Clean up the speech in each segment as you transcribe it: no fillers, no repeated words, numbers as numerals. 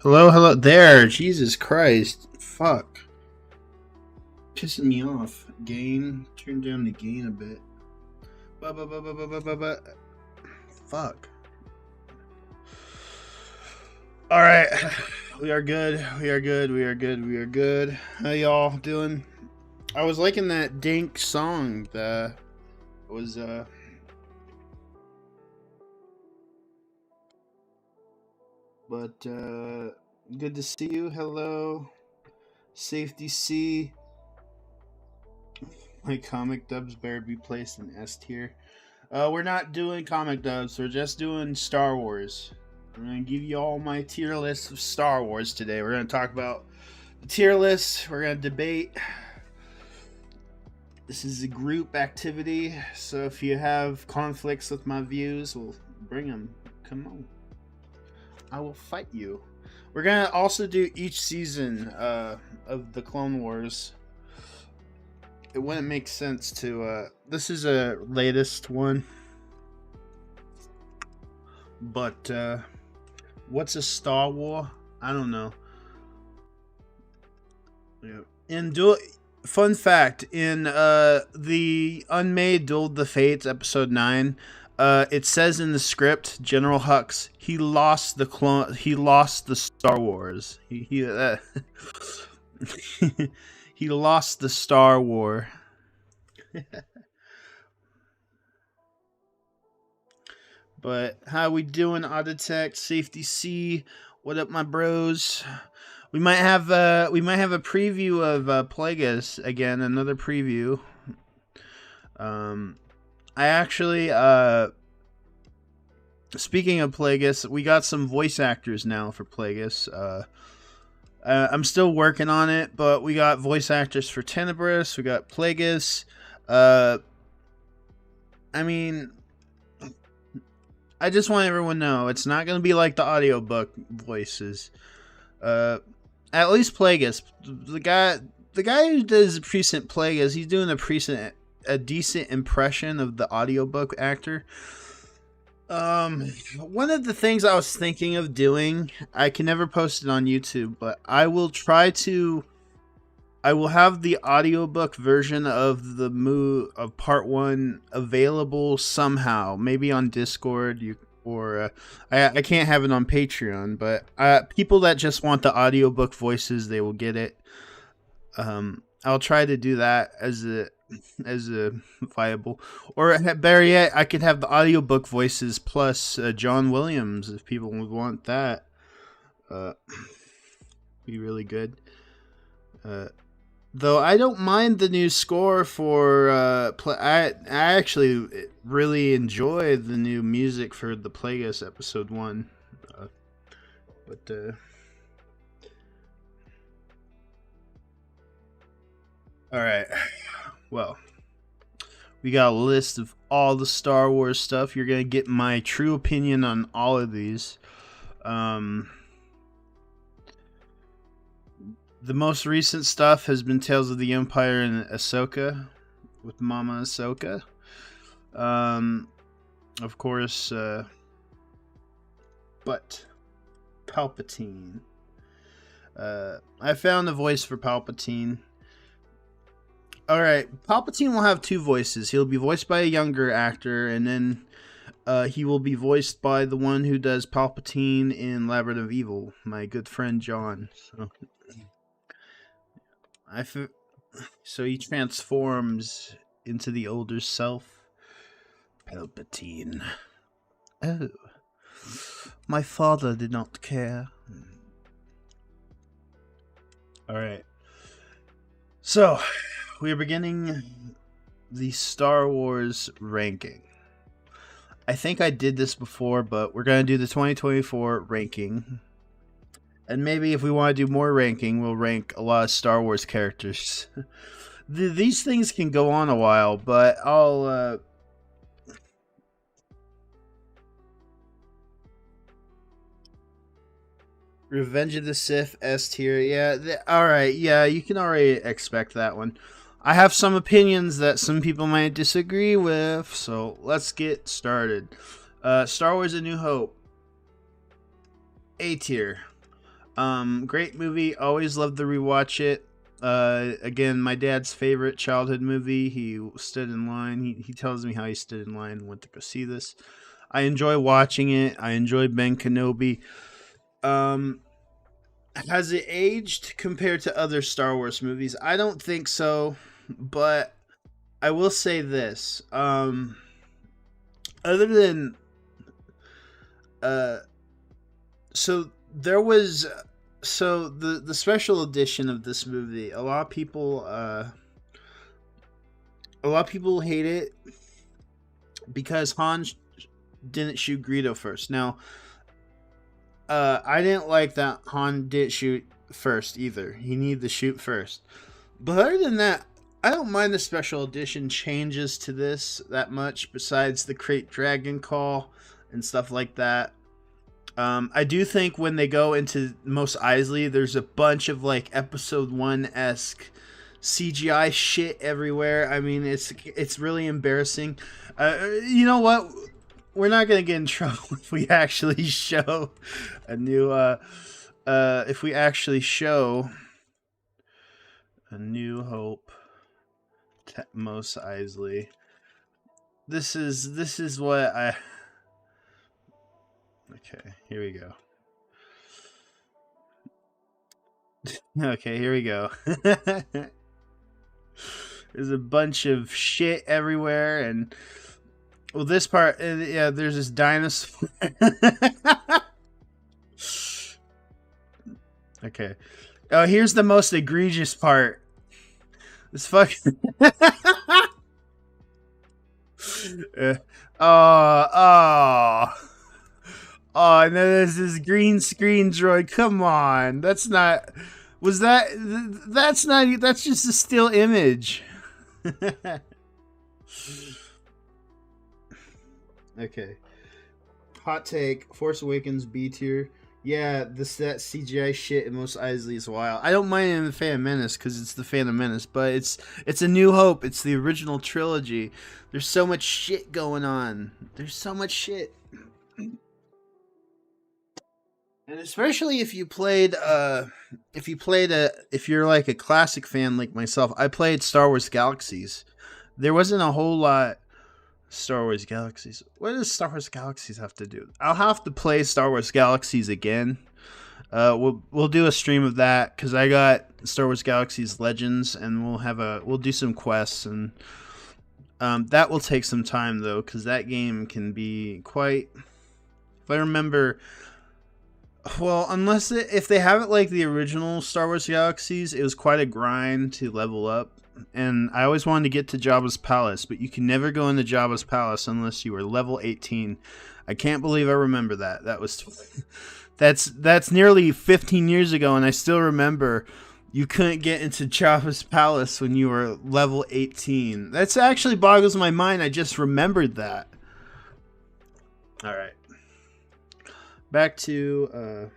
Hello, hello there. Jesus Christ. Fuck. Pissing me off. Gain. Turn down the gain a bit. Fuck. Alright. We are good. We are good. We are good. We are good. How y'all doing? I was liking that dank song that was but good to see you. Hello. Safety C. My comic dubs better be placed in S tier. We're not doing comic dubs. We're just doing Star Wars. I'm gonna give you all my tier list of Star Wars today. We're gonna talk about the tier list. We're gonna debate. This is a group activity, so if you have conflicts with my views, we'll bring them. Come on, I will fight you. We're gonna also do each season of the Clone Wars. It wouldn't make sense to. This is a latest one, but what's a Star War? I don't know. Yeah. In duel, fun fact in the Unmade Duel of the Fates episode 9, it says in the script, General Hux, he lost the clone. He lost the Star Wars. He lost the Star War. But how we doing, Auditech, Safety C? What up, my bros? We might have a preview of Plagueis again, another preview. I actually speaking of Plagueis, we got some voice actors now for Plagueis. I'm still working on it, but we got voice actors for Tenebris. We got Plagueis. I mean, I just want everyone to know it's not going to be like the audiobook voices. At least Plagueis, the guy who does recent Plagueis, he's doing a decent impression of the audiobook actor. One of the things I was thinking of doing, I can never post it on YouTube, but I will have the audiobook version of of part 1 available somehow, maybe on Discord. I can't have it on Patreon, but people that just want the audiobook voices, they will get it. I'll try to do that as a viable, or better yet, I could have the audiobook voices plus John Williams if people would want that. Be really good. Though I don't mind the new score for I actually really enjoy the new music for the Plagueis episode 1. All right. Well, we got a list of all the Star Wars stuff. You're gonna get my true opinion on all of these. The most recent stuff has been Tales of the Empire and Ahsoka, with Mama Ahsoka. Of course, but Palpatine. I found a voice for Palpatine. All right, Palpatine will have two voices. He'll be voiced by a younger actor, and then he will be voiced by the one who does Palpatine in Labyrinth of Evil, my good friend John. So, I f- so he transforms into the older self, Palpatine. Oh, my father did not care. All right. So, we are beginning the Star Wars ranking. I think I did this before, but we're going to do the 2024 ranking. And maybe if we want to do more ranking, we'll rank a lot of Star Wars characters. These things can go on a while, but I'll... Revenge of the Sith S tier. Yeah, alright. Yeah, you can already expect that one. I have some opinions that some people might disagree with, so let's get started. Star Wars A New Hope. A tier. Great movie. Always love to rewatch it. Again, my dad's favorite childhood movie. He stood in line. He tells me how he stood in line and went to go see this. I enjoy watching it. I enjoy Ben Kenobi. Has it aged compared to other Star Wars movies? I don't think so, but I will say this. Other than so there was the special edition of this movie. A lot of people hate it because Han didn't shoot Greedo first. Now, I didn't like that Han didn't shoot first either. He needed to shoot first. But other than that, I don't mind the special edition changes to this that much, besides the Krayt Dragon Call and stuff like that. I do think when they go into Mos Eisley, there's a bunch of like Episode 1-esque CGI shit everywhere. I mean, it's really embarrassing. You know what? We're not gonna get in trouble if we actually show a new if we actually show A New Hope Mos Eisley. This is what I Okay, here we go. Okay, here we go. There's a bunch of shit everywhere, and well, this part, yeah, there's this dinosaur. Okay. Oh, here's the most egregious part. This fucking. Oh, and then there's this green screen droid. Come on, that's not. Was that? That's not. That's just a still image. Okay. Hot take: Force Awakens B tier. Yeah, that CGI shit in Mos Eisley is wild. I don't mind it in the Phantom Menace because it's the Phantom Menace, but it's A New Hope. It's the original trilogy. There's so much shit going on. There's so much shit. And especially if you're like a classic fan like myself, I played Star Wars Galaxies. There wasn't a whole lot. Star Wars Galaxies. What does Star Wars Galaxies have to do? I'll have to play Star Wars Galaxies again. We'll do a stream of that because I got Star Wars Galaxies Legends, and we'll do some quests, and that will take some time though because that game can be quite. If I remember. Well, if they have it like the original Star Wars Galaxies, it was quite a grind to level up. And I always wanted to get to Jabba's Palace, but you can never go into Jabba's Palace unless you were level 18. I can't believe I remember that. That's nearly 15 years ago, and I still remember you couldn't get into Jabba's Palace when you were level 18. That's actually boggles my mind. I just remembered that. All right. Back to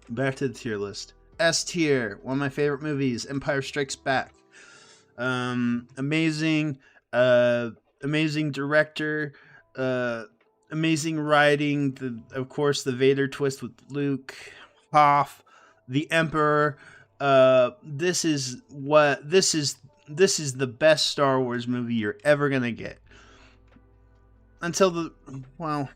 the tier list. S tier, one of my favorite movies, Empire Strikes Back. Amazing director, amazing writing. Of course, the Vader twist with Luke, Hoth, the Emperor. This is this is the best Star Wars movie you're ever gonna get. Until well,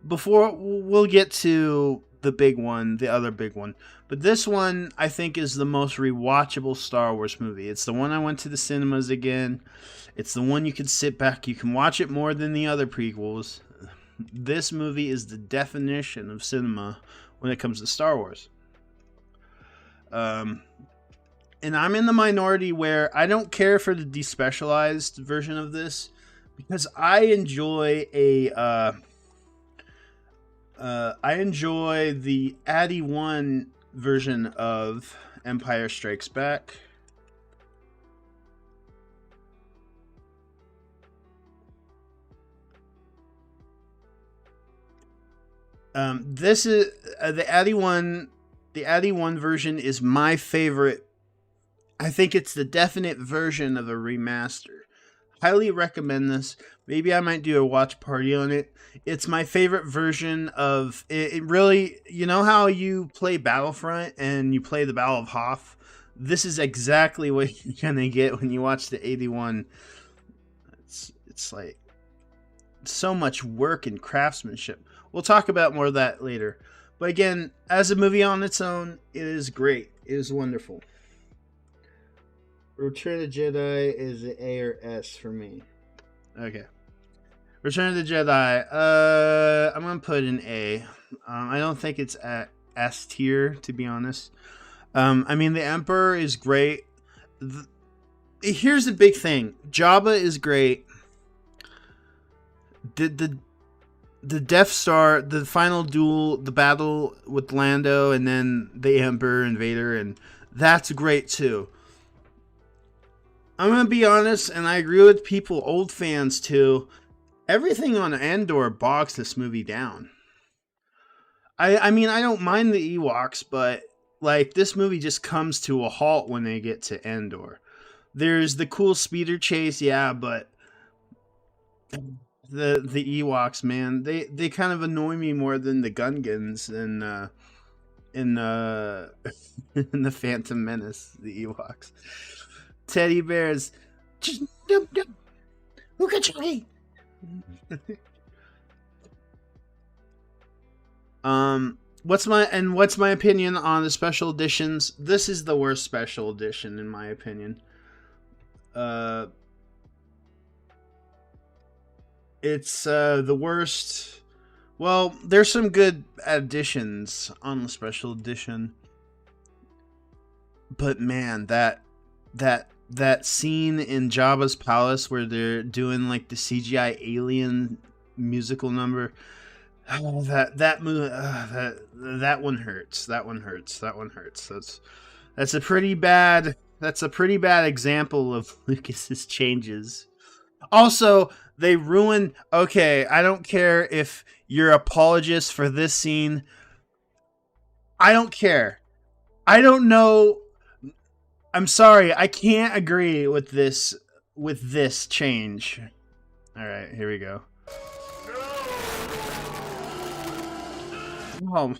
before we'll get to the big one, the other big one. But this one, I think, is the most rewatchable Star Wars movie. It's the one I went to the cinemas again. It's the one you can sit back, you can watch it more than the other prequels. This movie is the definition of cinema when it comes to Star Wars. And I'm in the minority where I don't care for the despecialized version of this because I enjoy the Addy 1 version of Empire Strikes Back. This is the Addy 1. The Addy 1 version is my favorite. I think it's the definite version of a remaster. Highly recommend this. Maybe I might do a watch party on it. It's my favorite version of it. It really, you know how you play Battlefront and you play the Battle of Hoth? This is exactly what you're gonna get when you watch the 81. It's like so much work and craftsmanship. We'll talk about more of that later. But again, as a movie on its own, it is great. It is wonderful. Return of the Jedi is an A or S for me. Okay. Return of the Jedi. I'm gonna put an A. I don't think it's at S tier, to be honest. I mean, the Emperor is great. Here's the big thing: Jabba is great. The Death Star, the final duel, the battle with Lando, and then the Emperor and Vader, and that's great too. I'm gonna be honest, and I agree with people, old fans too. Everything on Andor bogs this movie down. I mean, I don't mind the Ewoks, but like this movie just comes to a halt when they get to Andor. There's the cool speeder chase, yeah, but the Ewoks, man, they kind of annoy me more than the Gungans in in the Phantom Menace, the Ewoks. Teddy bears. What's my opinion on the special editions? This is the worst special edition in my opinion. It's the worst. Well, there's some good additions on the special edition, but man, that scene in Jabba's palace where they're doing like the CGI alien musical number, oh, that one hurts. That one hurts. That's a pretty bad example of Lucas's changes. Also, they ruin. Okay, I don't care if you're apologist for this scene. I don't care. I don't know. I'm sorry, I can't agree with this change. All right, here we go. Oh.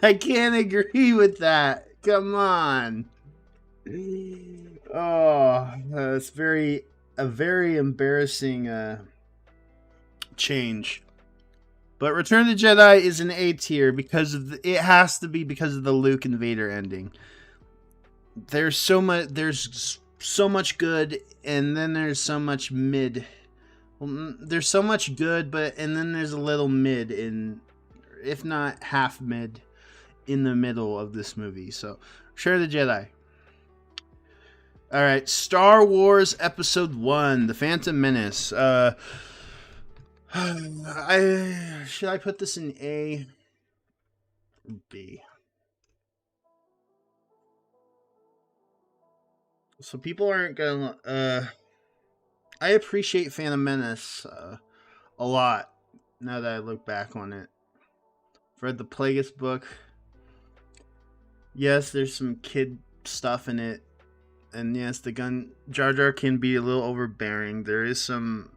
I can't agree with that. Come on. Oh, it's a very embarrassing change. But Return of the Jedi is an A tier because of it has to be because of the Luke and Vader ending. There's so much good, and then there's so much mid. Well, there's so much good, and then there's a little mid if not half mid, in the middle of this movie. So, Return of the Jedi. All right, Star Wars Episode 1, The Phantom Menace. Should I put this in A or B? So people aren't gonna. I appreciate Phantom Menace a lot now that I look back on it. I've read the Plagueis book. Yes, there's some kid stuff in it, and yes, the gun Jar Jar can be a little overbearing. There is some.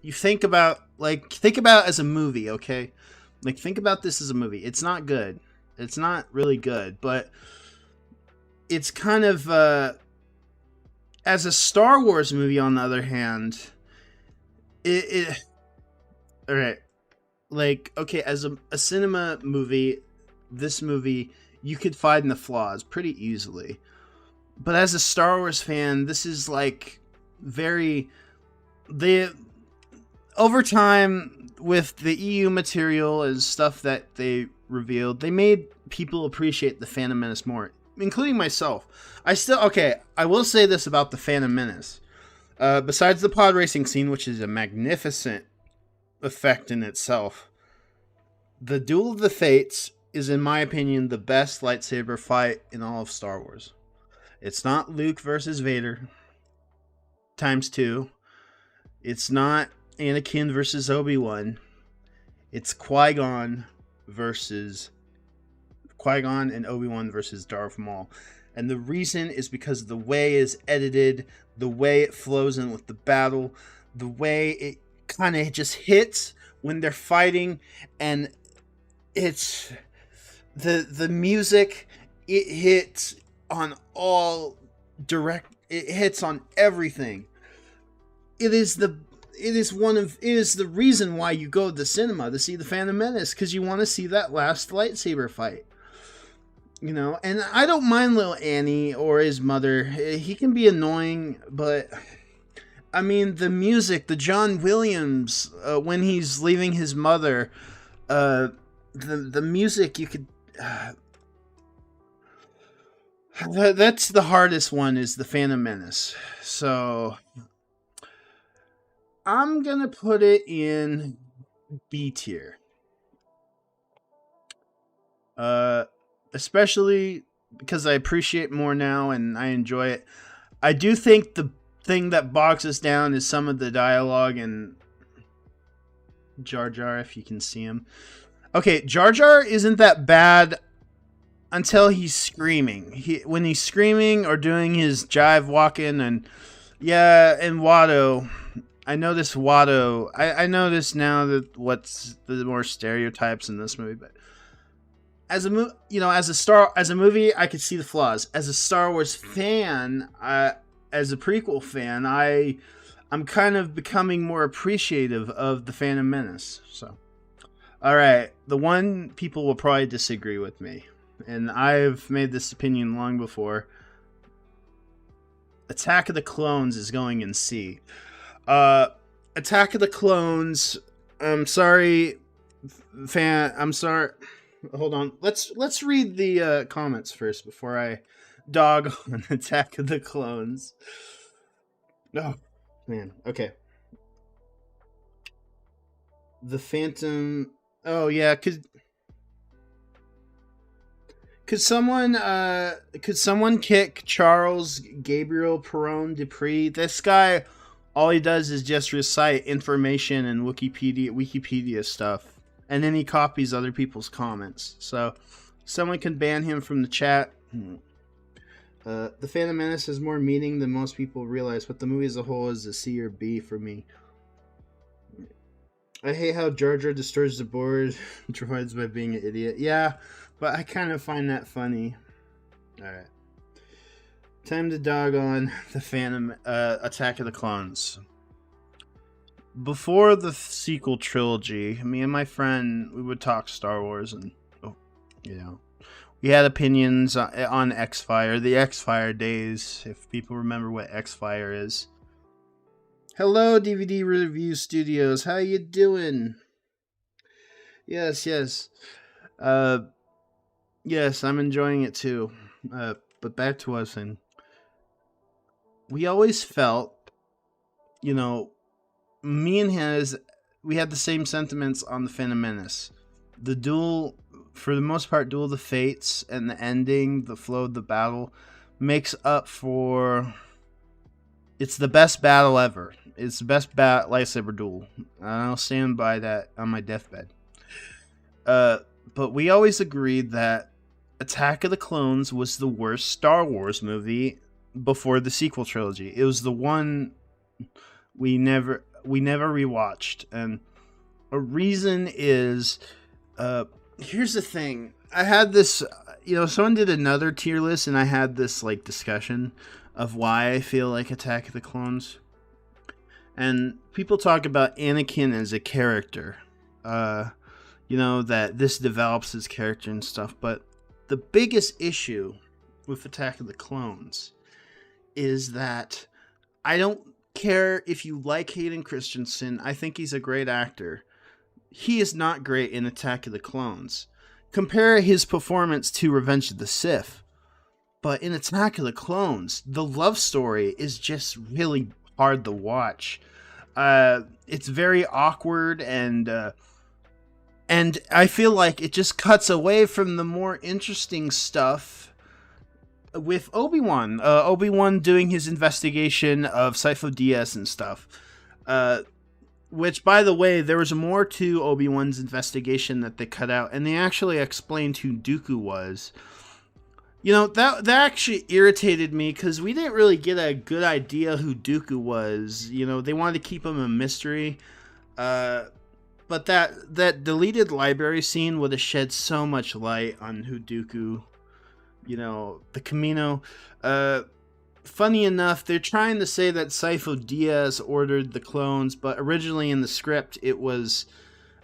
You think about as a movie, okay? Like think about this as a movie. It's not good. It's not really good, but it's kind of as a Star Wars movie. On the other hand, it all right. Like, okay, as a cinema movie, this movie you could find the flaws pretty easily. But as a Star Wars fan, this is like very they over time with the EU material and stuff that they revealed, they made people appreciate the Phantom Menace more, including myself. I will say this about the Phantom Menace. Besides the pod racing scene, which is a magnificent effect in itself, the Duel of the Fates is, in my opinion, the best lightsaber fight in all of Star Wars. It's not Luke versus Vader times two. It's not Anakin versus Obi-Wan. It's Qui-Gon and Obi-Wan versus Darth Maul. And the reason is because of the way it's edited, the way it flows in with the battle, the way it kind of just hits when they're fighting, and it's the music, it hits on all it hits on everything. It is the reason why you go to the cinema to see the Phantom Menace, because you want to see that last lightsaber fight. You know, and I don't mind little Annie or his mother. He can be annoying, but I mean, the music, the John Williams, when he's leaving his mother, the music, you could that's the hardest one, is the Phantom Menace. So I'm gonna put it in B tier. Especially because I appreciate more now and I enjoy it. I do think the thing that bogs us down is some of the dialogue and Jar Jar, if you can see him. Okay, Jar Jar isn't that bad until he's screaming. When he's screaming or doing his jive walking, and Watto. I noticed Watto. I notice now that what's the more stereotypes in this movie, but as a movie, I could see the flaws. As a Star Wars fan, as a prequel fan, I'm kind of becoming more appreciative of the Phantom Menace. So, all right, the one people will probably disagree with me, and I've made this opinion long before. Attack of the Clones is going in C. Attack of the Clones. I'm sorry, fan. I'm sorry. Hold on. Let's read the comments first before I dog on Attack of the Clones. Oh man. Okay. The Phantom. Oh yeah. Could someone kick Charles Gabriel Perron Dupree? This guy, all he does is just recite information and Wikipedia stuff, and then he copies other people's comments. So someone can ban him from the chat. The Phantom Menace has more meaning than most people realize, but the movie as a whole is a C or B for me. I hate how Jar Jar destroys the board droids by being an idiot. Yeah, but I kind of find that funny. Alright. Time to dog on the Phantom Attack of the Clones. Before the sequel trilogy, me and my friend, we would talk Star Wars, and we had opinions on X-Fire, the X-Fire days, if people remember what X-Fire is. Hello, DVD Review Studios. How you doing? Yes. Yes, I'm enjoying it too. But back to us, and we always felt, me and his, we had the same sentiments on the Phantom Menace. The duel, for the most part, Duel of the Fates, and the ending, the flow of the battle, makes up for... It's the best battle ever. It's the best lightsaber duel. I'll stand by that on my deathbed. But we always agreed that Attack of the Clones was the worst Star Wars movie before the sequel trilogy. It was the one we never rewatched, and a reason is, here's the thing. I had this, someone did another tier list, and I had this like discussion of why I feel like Attack of the Clones, and people talk about Anakin as a character, that this develops his character and stuff. But the biggest issue with Attack of the Clones is that I don't care if you like Hayden Christensen. I think he's a great actor. He is not great in Attack of the Clones. Compare his performance to Revenge of the Sith. But in Attack of the Clones, the love story is just really hard to watch. It's very awkward, and I feel like it just cuts away from the more interesting stuff with Obi-Wan. Obi-Wan doing his investigation of Sifo Dyas and stuff. Which, by the way, there was more to Obi-Wan's investigation that they cut out, and they actually explained who Dooku was. That actually irritated me, because we didn't really get a good idea who Dooku was. They wanted to keep him a mystery. But that deleted library scene would have shed so much light on who Dooku, the Camino. Funny enough, they're trying to say that Sifo Dyas ordered the clones, but originally in the script it was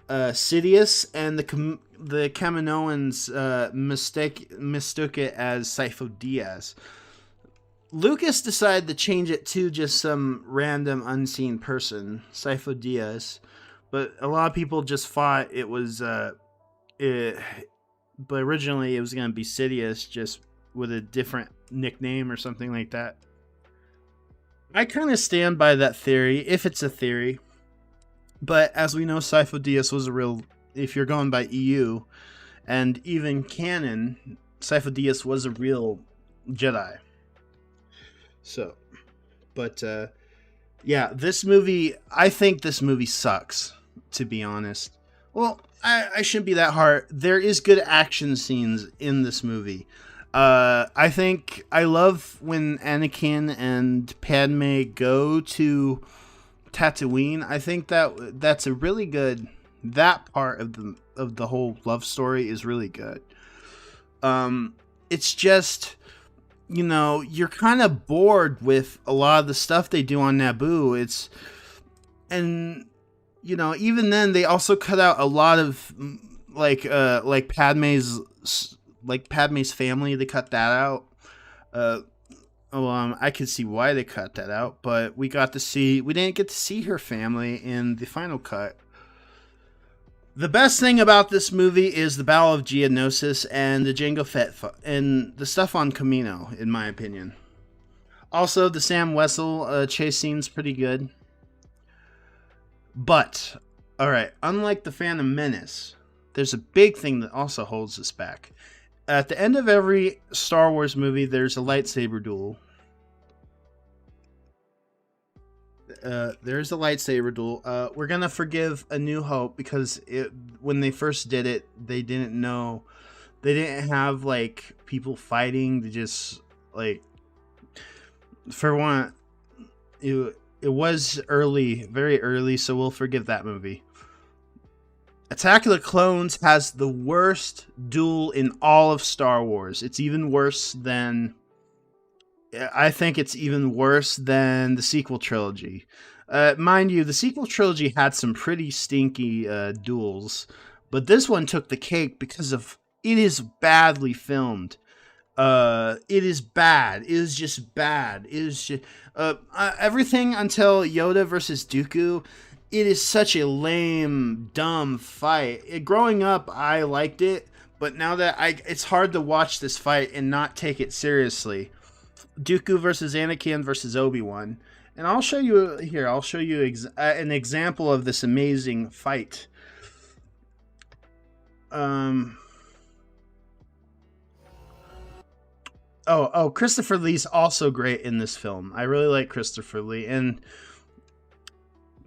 Sidious, and the Kaminoans mistook it as Sifo Dyas. Lucas decided to change it to just some random unseen person, Sifo Dyas, but a lot of people just thought it was but originally it was going to be Sidious, just with a different nickname or something like that. I kind of stand by that theory, if it's a theory. But as we know, Sifo Dyas was a real, if you're going by EU, and even canon, Sifo Dyas was a real Jedi. So, but yeah, this movie, I think this movie sucks, to be honest. Well, I shouldn't be that hard. There is good action scenes in this movie. I think I love when Anakin and Padme go to Tatooine. I think that's a really good, that part of the whole love story is really good. It's just, you're kind of bored with a lot of the stuff they do on Naboo. Even then they also cut out a lot of like Padme's family. They cut that out. I could see why they cut that out, but we didn't get to see her family in the final cut. The best thing about this movie is the Battle of Geonosis and the Jango Fett and the stuff on Camino, in my opinion. Also, the Sam Wessel chase scene's pretty good. But, alright, unlike the Phantom Menace, there's a big thing that also holds us back. At the end of every Star Wars movie, there's a lightsaber duel. There's a lightsaber duel. We're gonna forgive A New Hope because when they first did it, they didn't have like people fighting. They just like, for one, it was early, very early, so we'll forgive that movie. Attack of the Clones has the worst duel in all of Star Wars. It's even worse than... I think it's even worse than the sequel trilogy. Mind you, the sequel trilogy had some pretty stinky duels, but this one took the cake because of... It is badly filmed. It is bad. It is just bad. It is just... everything until Yoda versus Dooku... It is such a lame, dumb fight. Growing up, I liked it, but now that it's hard to watch this fight and not take it seriously. Dooku versus Anakin versus Obi-Wan. And I'll show you here. I'll show you an example of this amazing fight. Christopher Lee's also great in this film. I really like Christopher Lee,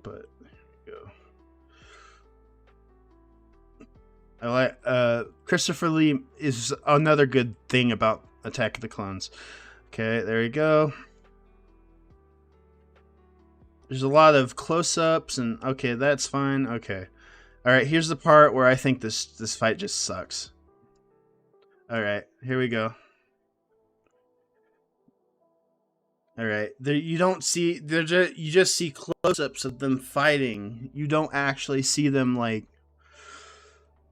but I like Christopher Lee is another good thing about Attack of the Clones. Okay, there you go. There's a lot of close-ups, and okay, that's fine. Okay, all right. Here's the part where I think this fight just sucks. All right, here we go. All right, there you don't see you just see close-ups of them fighting. You don't actually see them like.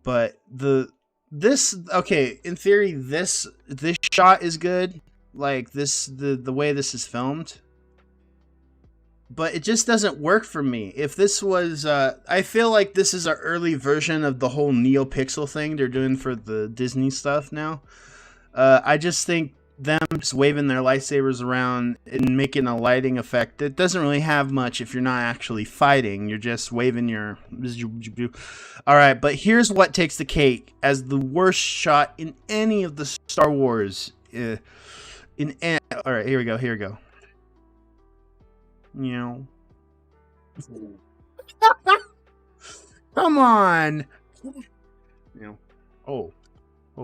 But this okay, in theory, this shot is good. Like the way this is filmed, but it just doesn't work for me. If this was, I feel like this is an early version of the whole NeoPixel thing they're doing for the Disney stuff now. I just think them just waving their lightsabers around and making a lighting effect that doesn't really have much if you're not actually fighting. You're just waving your. All right, but here's what takes the cake as the worst shot in any of the Star Wars. All right, here we go. Here we go. You know. Come on. You know. Oh,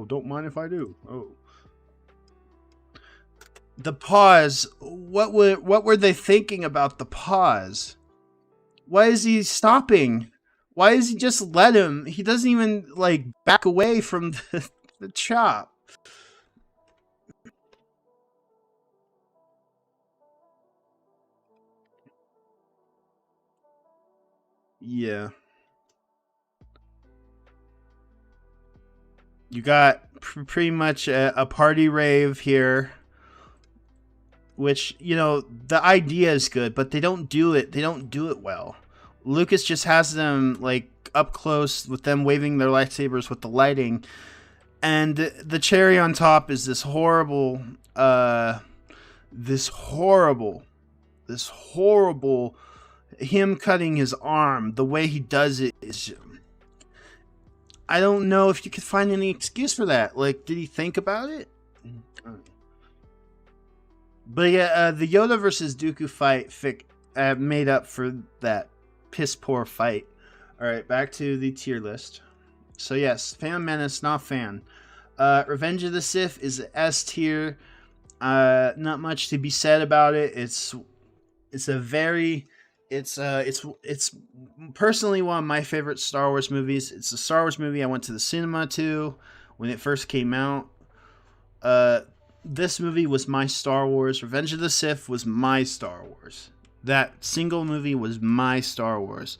don't mind if I do. Oh. The pause. What were they thinking about the pause? Why is he stopping? Why is he just let him? He doesn't even like back away from the chop. Yeah. You got pretty much a party rave here, which, you know, the idea is good, but they don't do it. They don't do it well. Lucas just has them like up close with them waving their lightsabers with the lighting, and the cherry on top is this horrible, this horrible, this horrible him cutting his arm. The way he does it is, I don't know if you could find any excuse for that. Like, did he think about it? But yeah, the Yoda versus Dooku fight made up for that piss poor fight. All right, back to the tier list. So yes, Phantom Menace, not fan. Revenge of the Sith is S tier. Not much to be said about it. It's personally one of my favorite Star Wars movies. It's a Star Wars movie I went to the cinema to when it first came out. This movie was my Star Wars. Revenge of the Sith was my Star Wars. That single movie was my Star Wars.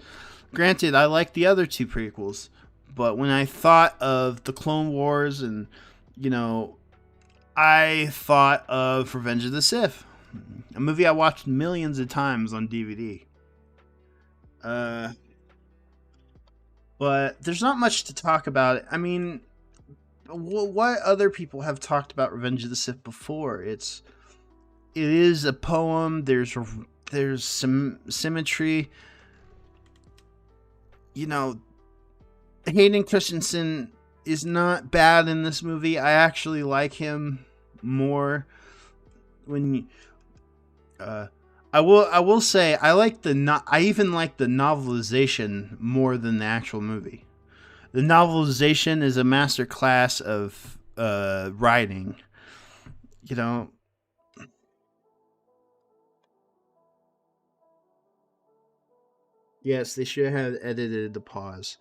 Granted, I like the other two prequels, but when I thought of the Clone Wars and, you know, I thought of Revenge of the Sith, a movie I watched millions of times on DVD. But there's not much to talk about it. I mean, what other people have talked about Revenge of the Sith before? It is a poem. There's some symmetry. You know, Hayden Christensen is not bad in this movie. I actually like him more when I will say I even like the novelization more than the actual movie. The novelization is a master class of writing. You know. Yes, they should have edited the pause.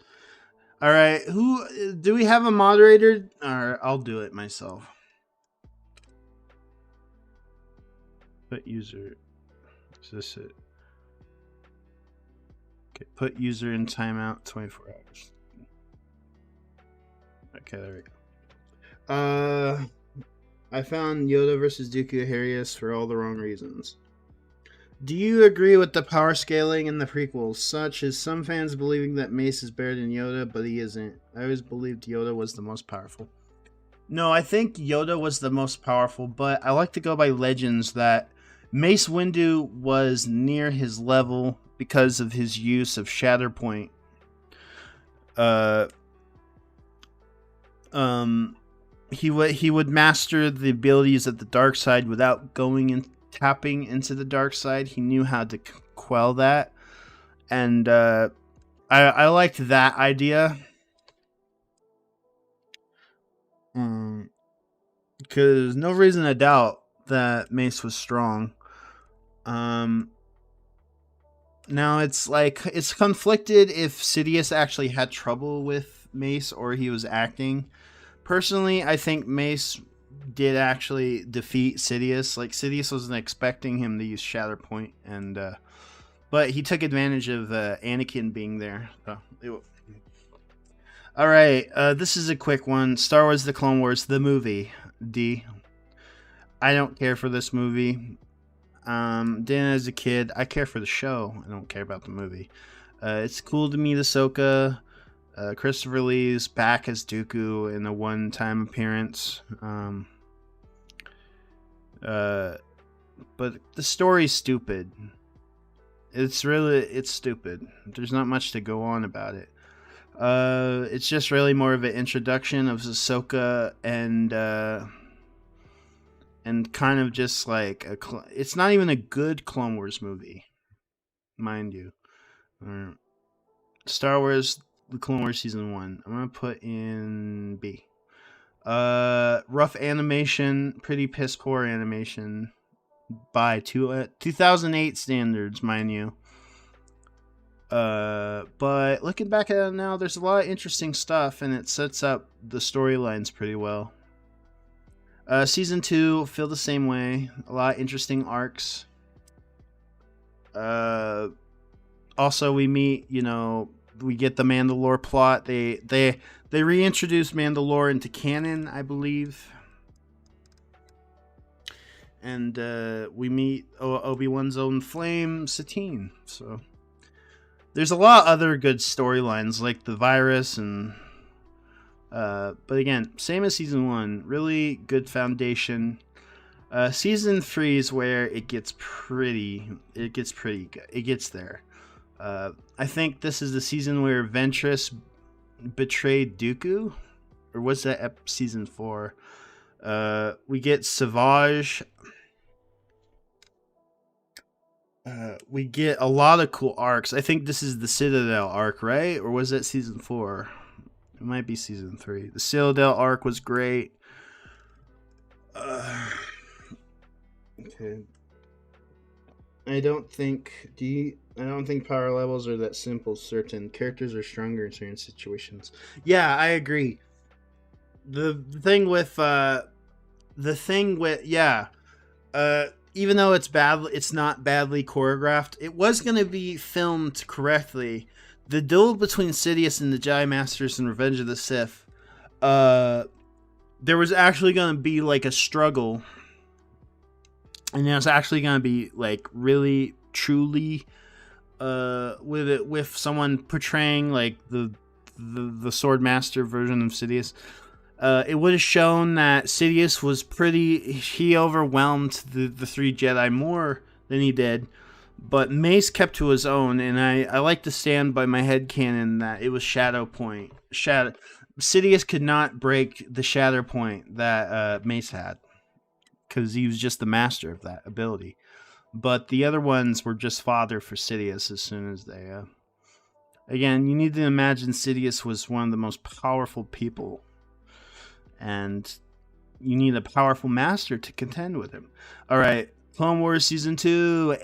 All right, who do we have a moderator? Or I'll do it myself. Put user. Is this it? Okay, put user in timeout 24 hours. Okay, there we go. I found Yoda versus Dooku hilarious for all the wrong reasons. Do you agree with the power scaling in the prequels, such as some fans believing that Mace is better than Yoda, but he isn't? I always believed Yoda was the most powerful. No, I think Yoda was the most powerful, but I like to go by legends that Mace Windu was near his level because of his use of Shatterpoint. He would master the abilities of the dark side without going and tapping into the dark side. He knew how to quell that, and I liked that idea. Because no reason to doubt that Mace was strong. Now it's like it's conflicted if Sidious actually had trouble with Mace or he was acting, Personally, I think Mace did actually defeat Sidious. Like Sidious wasn't expecting him to use Shatterpoint, and but he took advantage of Anakin being there. So all right, this is a quick one. Star Wars: The Clone Wars, the movie. D. I don't care for this movie. Didn't as a kid. I care for the show. I don't care about the movie. It's cool to meet Ahsoka. Christopher Lee's back as Dooku in a one-time appearance. But the story's stupid. It's stupid. There's not much to go on about it. It's just really more of an introduction of Ahsoka and kind of just like it's not even a good Clone Wars movie, mind you. Star Wars: The Clone Wars Season 1. I'm gonna put in B. Rough animation, pretty piss poor animation by 2008 standards, mind you. But looking back at it now, there's a lot of interesting stuff, and it sets up the storylines pretty well. Season 2, feel the same way. A lot of interesting arcs. Also, we meet, we get the Mandalore plot. They reintroduced Mandalore into canon, I believe. And we meet Obi-Wan's own flame, Satine. So there's a lot of other good storylines, like the virus and... but again, same as Season 1. Really good foundation. Season 3 is where it gets pretty good. It gets there. I think this is the season where Ventress betrayed Dooku. Or was that Season 4? We get Savage. We get a lot of cool arcs. I think this is the Citadel arc, right? Or was that Season 4? It might be Season 3. The Citadel arc was great. Okay. I don't think power levels are that simple. Certain characters are stronger in certain situations. Yeah, I agree. The thing with even though it's not badly choreographed. It was going to be filmed correctly. The duel between Sidious and the Jedi Masters in Revenge of the Sith, there was actually going to be like a struggle, and it was actually going to be like really truly with someone portraying like the Sword Master version of Sidious. It would have shown that Sidious was he overwhelmed the three Jedi more than he did, but Mace kept to his own, and I like to stand by my headcanon that it was Shadow Point. Sidious could not break the Shadow Point that Mace had, because he was just the master of that ability. But the other ones were just fodder for Sidious as soon as they... Again, you need to imagine Sidious was one of the most powerful people, and you need a powerful master to contend with him. All right, Clone Wars Season 2,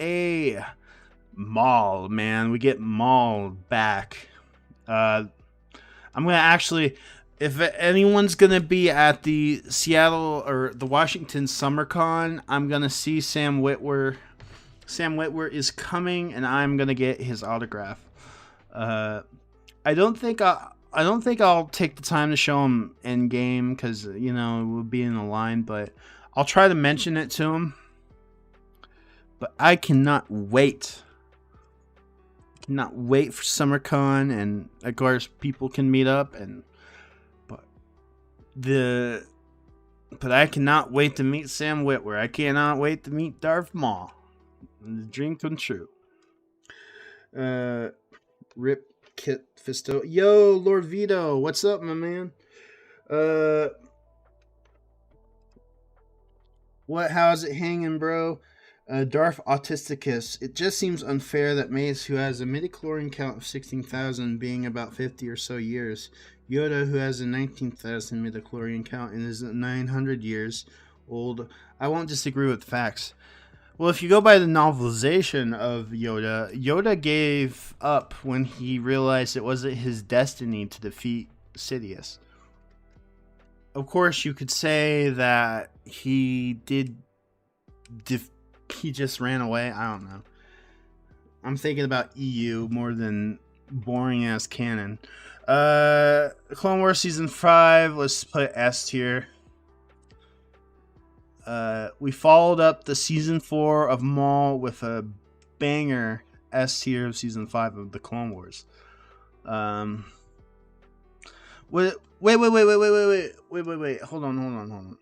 Maul, man. We get Maul back. I'm going to actually... If anyone's going to be at the Seattle or the Washington SummerCon, I'm going to see Sam Witwer. Sam Witwer is coming, and I'm going to get his autograph. I don't think I'll take the time to show him in game because it would be in the line, but I'll try to mention it to him. But I cannot wait. Cannot wait for SummerCon, and of course people can meet up, but I cannot wait to meet Sam Witwer. I cannot wait to meet Darth Maul. The dream come true. Rip Kit Fisto. Yo, Lord Vito, what's up, my man? How's it hanging, bro? Darth Autisticus. It just seems unfair that Mace, who has a midichlorian count of 16,000, being about 50 or so years, Yoda, who has a 19,000 midichlorian count and is 900 years old. I won't disagree with facts. Well, if you go by the novelization of Yoda gave up when he realized it wasn't his destiny to defeat Sidious. of course, you could say that he did. He just ran away. I don't know. I'm thinking about EU more than boring ass canon. Clone Wars season 5. Let's put S tier. We followed up the season 4 of Maul with a banger S tier of season 5 of the Clone Wars. Wait. Hold on.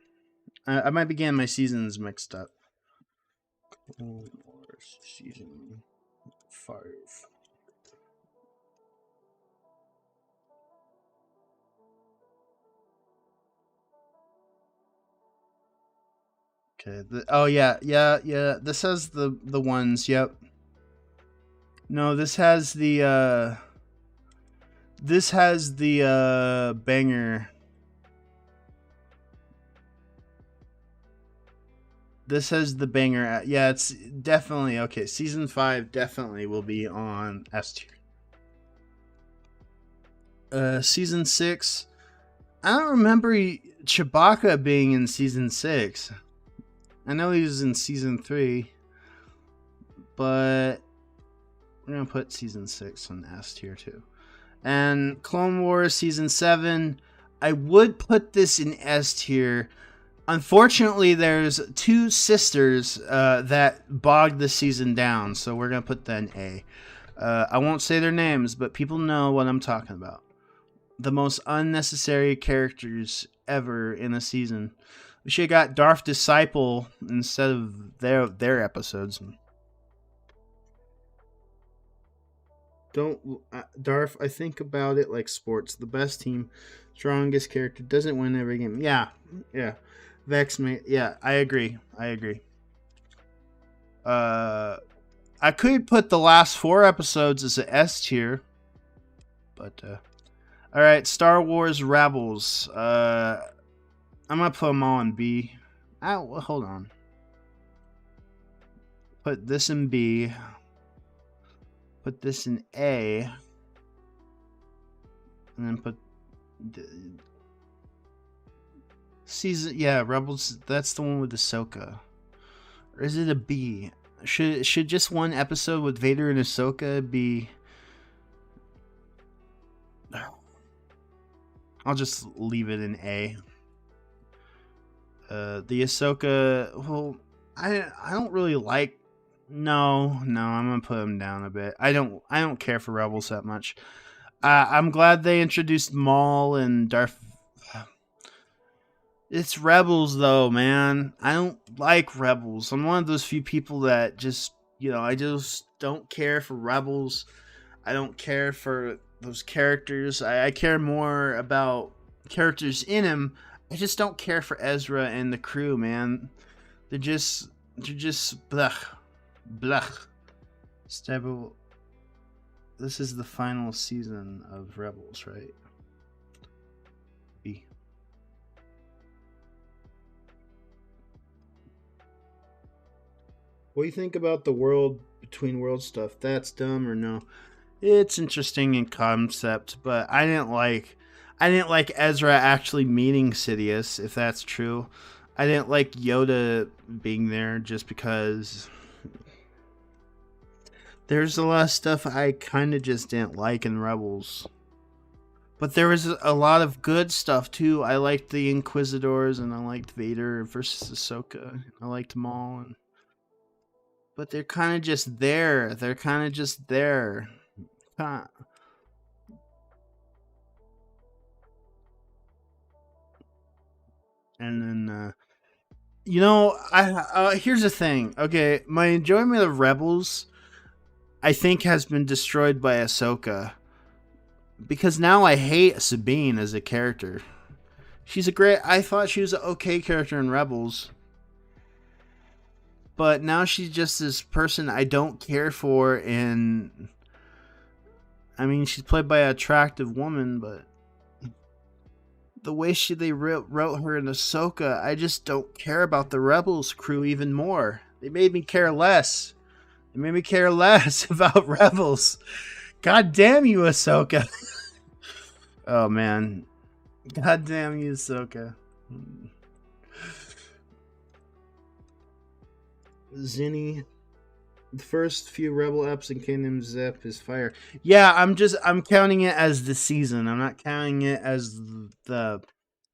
I might be getting my seasons mixed up. Clone Wars season 5. Okay. Yeah. This has the ones. Yep. No, this has the banger. This has the banger. Yeah, it's definitely okay. Season 5 definitely will be on S tier. Season 6. I don't remember Chewbacca being in season 6. I know he was in season 3, but we're gonna put season 6 on S tier too. And Clone Wars season 7, I would put this in S tier. Unfortunately, there's 2 sisters that bogged the season down, so we're gonna put that in A. I won't say their names, but people know what I'm talking about. The most unnecessary characters ever in a season. We should have got Darth Disciple instead of their episodes. Don't Darth, I think about it like sports. The best team, strongest character doesn't win every game. Yeah. Vex me. Yeah, I agree. I could put the last 4 episodes as an S tier, but all right. Star Wars Rebels. I'm gonna put them all in B. Hold on. Put this in B. Put this in A. And then put season. Yeah, Rebels. That's the one with Ahsoka. Or is it a B? Should just one episode with Vader and Ahsoka be? I'll just leave it in A. The Ahsoka. Well, I don't really like. No, I'm gonna put them down a bit. I don't care for Rebels that much. I'm glad they introduced Maul and Darth. It's Rebels though, man. I don't like Rebels. I'm one of those few people that just, I just don't care for Rebels. I don't care for those characters. I care more about characters in him. I just don't care for Ezra and the crew, man. They're just blech. Stable. This is the final season of Rebels, right? B. What do you think about the world between world stuff? That's dumb or no? It's interesting in concept, but I didn't like Ezra actually meeting Sidious, if that's true. I didn't like Yoda being there just because there's a lot of stuff I kind of just didn't like in Rebels. But there was a lot of good stuff too. I liked the Inquisitors and I liked Vader versus Ahsoka. I liked Maul. But they're kind of just there. Huh. And then, here's the thing. Okay, my enjoyment of Rebels, I think, has been destroyed by Ahsoka. Because now I hate Sabine as a character. I thought she was an okay character in Rebels. But now she's just this person I don't care for, and I mean, she's played by an attractive woman, but the way they wrote her in Ahsoka, I just don't care about the Rebels crew even more. They made me care less. About Rebels. God damn you, Ahsoka. Oh man, Goddamn you, Ahsoka. Zinni. The first few Rebel eps in Kingdom Zep is fire. Yeah, I'm counting it as the season. I'm not counting it as the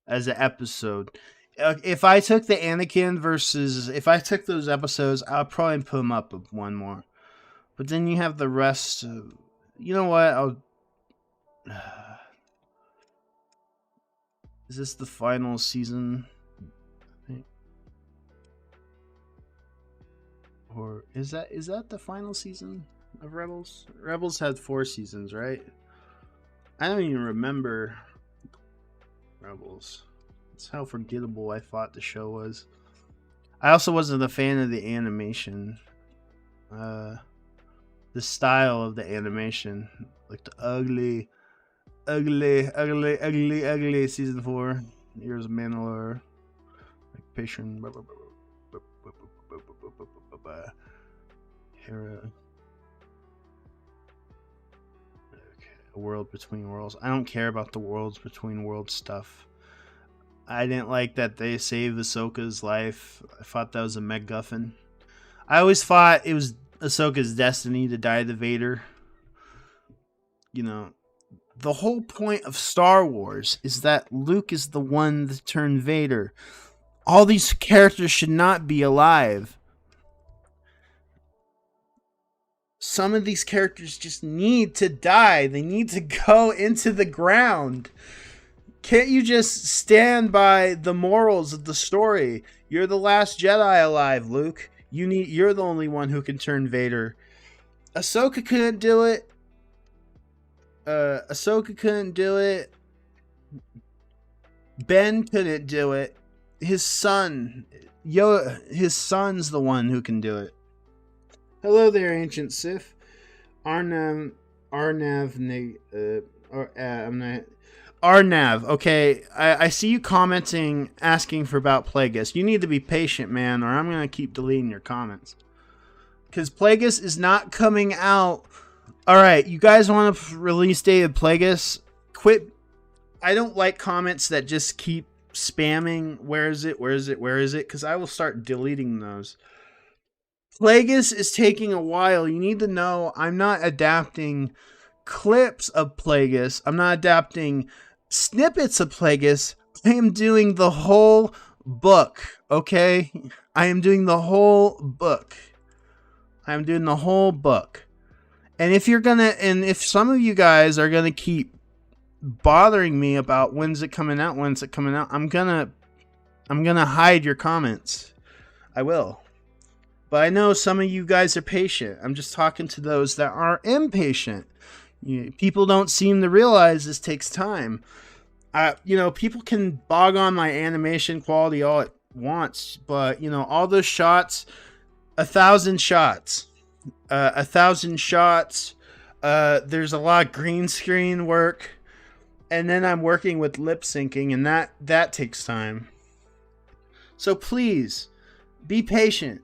as an episode. If I took the Anakin versus if I took those episodes, I'll probably put them up with one more. But then you have the rest. You know what? Is this the final season? Or is that the final season of Rebels? Rebels had 4 seasons, right? I don't even remember Rebels. That's how forgettable I thought the show was. I also wasn't a fan of the animation. The style of the animation. Like the ugly season 4. Years of Mandalore. Like Patron. Hera. Okay. A world between worlds. I don't care about the worlds between worlds stuff. I didn't like that they saved Ahsoka's life. I thought that was a MacGuffin. I always thought it was Ahsoka's destiny to die to Vader. You know, the whole point of Star Wars is that Luke is the one that turned Vader. All these characters should not be alive. Some of these characters just need to die. They need to go into the ground. Can't you just stand by the morals of the story? You're the last Jedi alive, Luke. You're the only one who can turn Vader. Ahsoka couldn't do it. Ahsoka couldn't do it. Ben couldn't do it. His son, his son's the one who can do it. Hello there, Ancient Sith. Arnav, okay, I see you commenting, asking for about Plagueis. You need to be patient, man, or I'm going to keep deleting your comments. Because Plagueis is not coming out. Alright, you guys want a release date of Plagueis? Quit. I don't like comments that just keep spamming, where is it, because I will start deleting those. Plagueis is taking a while. You need to know I'm not adapting clips of Plagueis. I'm not adapting snippets of Plagueis. I am doing the whole book, okay? I am doing the whole book. I'm doing the whole book. And if some of you guys are gonna keep bothering me about when's it coming out, I'm gonna hide your comments. I will. But I know some of you guys are patient. I'm just talking to those that are impatient. People don't seem to realize this takes time. People can bog on my animation quality all it wants, but all those shots, 1,000 shots, 1,000 shots. There's a lot of green screen work, and then I'm working with lip syncing, and that takes time. So please be patient.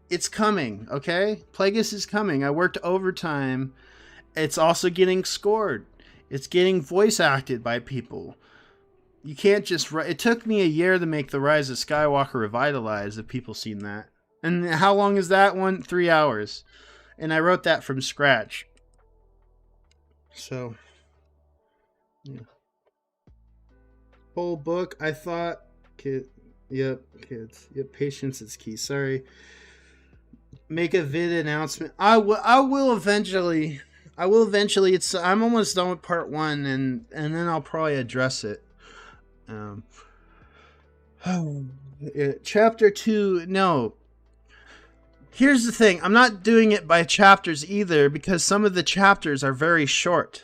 It's coming, okay? Plagueis is coming. I worked overtime. It's also getting scored. It's getting voice acted by people. You can't just... It took me a year to make The Rise of Skywalker Revitalized, if people seen that. And how long is that one? 3 hours. And I wrote that from scratch. So, yeah. Whole book, I thought... Kids. Yep, patience is key. Sorry. Make a vid announcement. I will eventually. I'm almost done with part 1, and then I'll probably address it. Chapter 2. No. Here's the thing. I'm not doing it by chapters either, because some of the chapters are very short.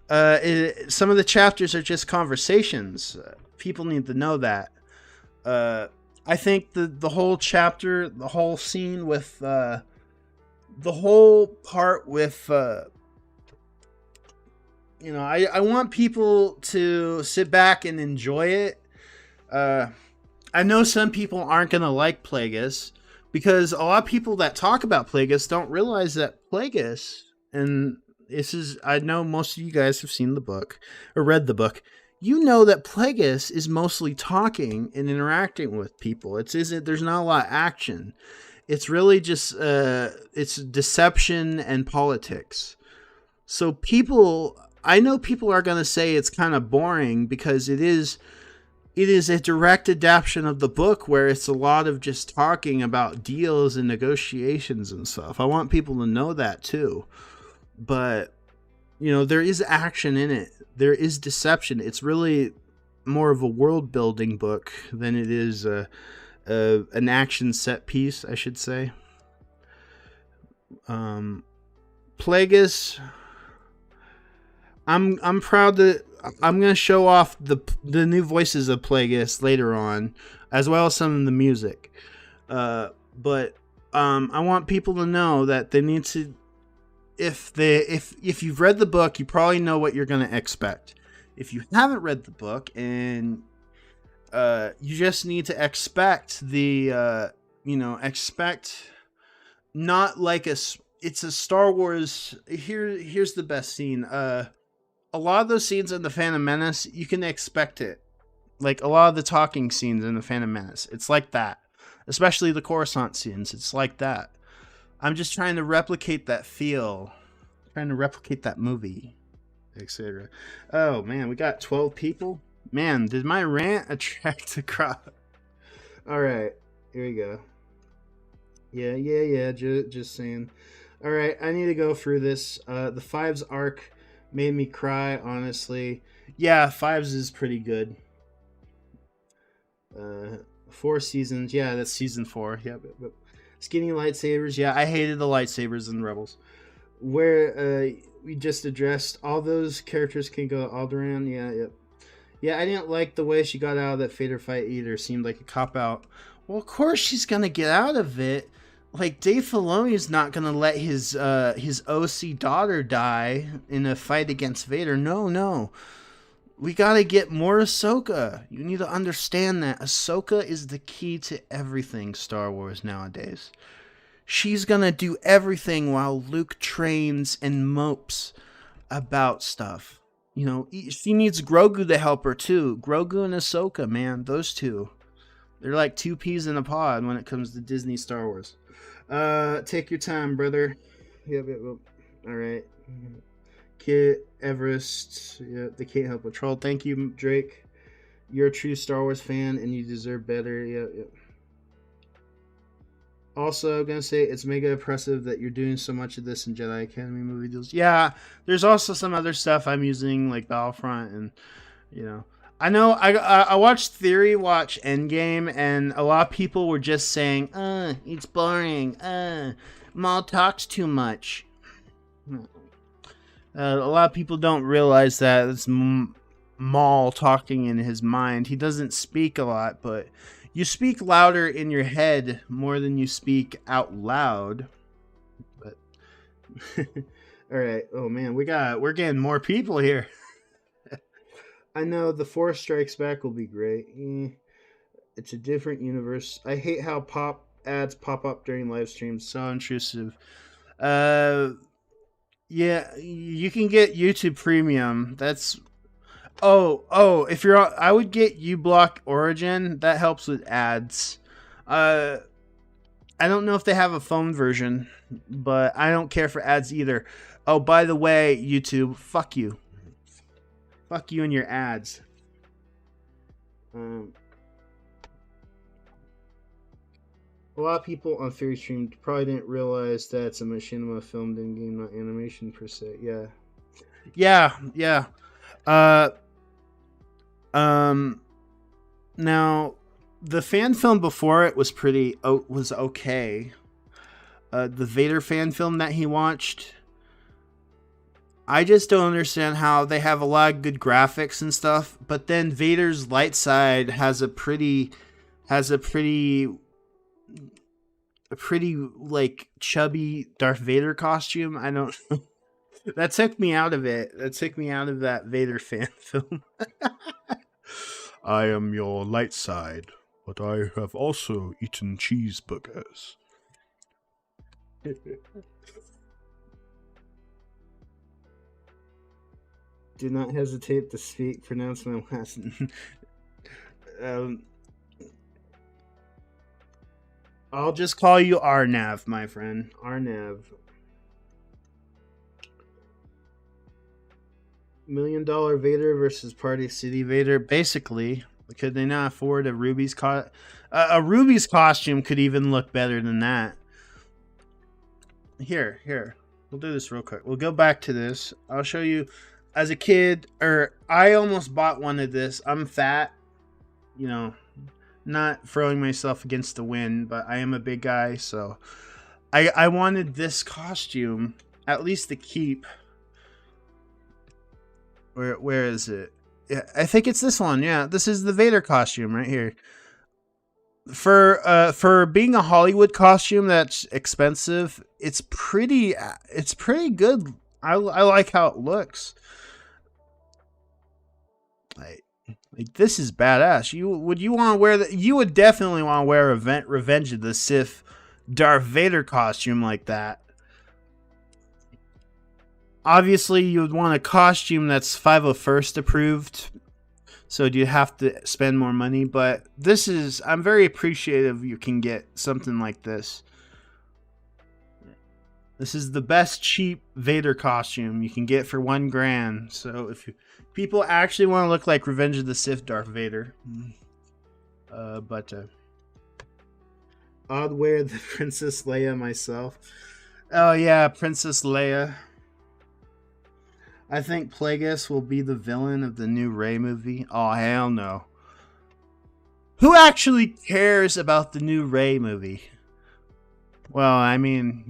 Some of the chapters are just conversations. People need to know that. I think the whole chapter, the whole scene with the whole part with I want people to sit back and enjoy it. I know some people aren't gonna like Plagueis, because a lot of people that talk about Plagueis don't realize that Plagueis, and I know most of you guys have seen the book or read the book. you know that Plagueis is mostly talking and interacting with people. It's isn't there's not a lot of action. It's really just it's deception and politics. So people, I know people are going to say it's kind of boring because it is a direct adaptation of the book where it's a lot of just talking about deals and negotiations and stuff. I want people to know that too. But there is action in it. There is deception. It's really more of a world building book than it is an action set piece, I should say. Plagueis, I'm proud that I'm gonna show off the new voices of Plagueis later on, as well as some of the music. But I want people to know that they need to. If you've read the book, you probably know what you're gonna expect. If you haven't read the book and you just need to expect expect not like it's a Star Wars. Here's the best scene. A lot of those scenes in the Phantom Menace, you can expect it. Like a lot of the talking scenes in the Phantom Menace, it's like that. Especially the Coruscant scenes, it's like that. I'm just trying to replicate that feel, trying to replicate that movie, etc. Oh man, we got 12 people. Man, did my rant attract a crowd? All right, here we go. Yeah. Just saying. All right, I need to go through this. The Fives arc made me cry, honestly. Yeah, Fives is pretty good. 4 seasons. Yeah, that's season 4. Yeah, but skinny lightsabers. Yeah, I hated the lightsabers in Rebels. Where we just addressed all those characters can go Alderaan. Yeah, I didn't like the way she got out of that Vader fight either. Seemed like a cop out. Well, of course she's gonna get out of it. Like Dave Filoni is not gonna let his OC daughter die in a fight against Vader. No. We gotta get more Ahsoka. You need to understand that Ahsoka is the key to everything Star Wars nowadays. She's gonna do everything while Luke trains and mopes about stuff. She needs Grogu to help her too. Grogu and Ahsoka, man, those two. They're like 2 peas in a pod when it comes to Disney Star Wars. Take your time, brother. Yep. All right. Kit Everest. Yeah, they can't help but troll. Thank you, Drake. You're a true Star Wars fan, and you deserve better. Yep. Also, I'm gonna say it's mega impressive that you're doing so much of this in Jedi Academy movie deals. Yeah, there's also some other stuff I'm using like Battlefront, and I know I watched Theory watch Endgame, and a lot of people were just saying, it's boring. Maul talks too much. A lot of people don't realize that it's Maul talking in his mind. He doesn't speak a lot, but you speak louder in your head more than you speak out loud. But all right. Oh man, we're getting more people here. I know the Force Strikes Back will be great. It's a different universe. I hate how ads pop up during live streams. So intrusive. Yeah, you can get YouTube Premium. That's if you're I would get uBlock Origin. That helps with ads. I don't know if they have a phone version, but I don't care for ads either. Oh, by the way, YouTube, fuck you. Fuck you and your ads. A lot of people on Theory Stream probably didn't realize that it's a machinima filmed in game, not animation per se. Yeah. Now, the fan film before it was was okay. The Vader fan film that he watched, I just don't understand how they have a lot of good graphics and stuff, but then Vader's light side has a pretty like chubby Darth Vader costume. I don't that took me out of it. That took me out of that Vader fan film. I am your light side, but I have also eaten cheeseburgers. Do not hesitate to speak. Pronounce my last. um, I'll just call you Arnav, my friend. Arnav. $1 million Vader versus Party City Vader. Basically, could they not afford a a Ruby's costume could even look better than that. Here. We'll do this real quick. We'll go back to this. I'll show you. As a kid, I almost bought one of this. I'm fat, not throwing myself against the wind, but I am a big guy, so I wanted this costume at least to keep. Where is it? Yeah, I think it's this one. Yeah, this is the Vader costume right here. For being a Hollywood costume that's expensive, it's pretty good. I like how it looks. Like this is badass. You want to wear that? You would definitely want to wear a Revenge of the Sith Darth Vader costume like that. Obviously, you would want a costume that's 501st approved, so you have to spend more money. But I'm very appreciative you can get something like this. This is the best cheap Vader costume you can get for $1,000. So if people actually want to look like Revenge of the Sith Darth Vader, I'd wear the Princess Leia myself. Oh yeah, Princess Leia. I think Plagueis will be the villain of the new Rey movie. Oh, hell no. Who actually cares about the new Rey movie? Well, I mean,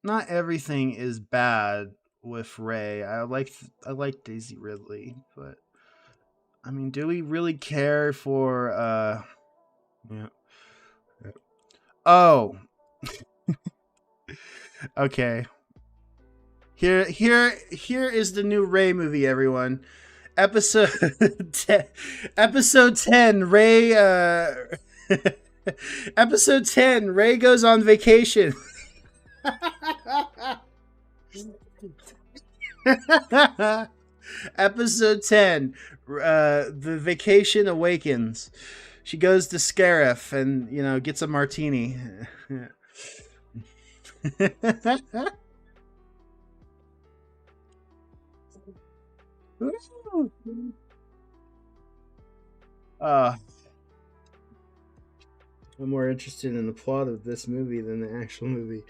not everything is bad with Rey. I like Daisy Ridley, but I mean, do we really care for yeah. Oh. Okay. Here is the new Rey movie, everyone. Episode 10. Episode 10, Rey Episode 10, Rey goes on vacation. Episode 10, the vacation awakens. She goes to Scarif and, gets a martini. I'm more interested in the plot of this movie than the actual movie.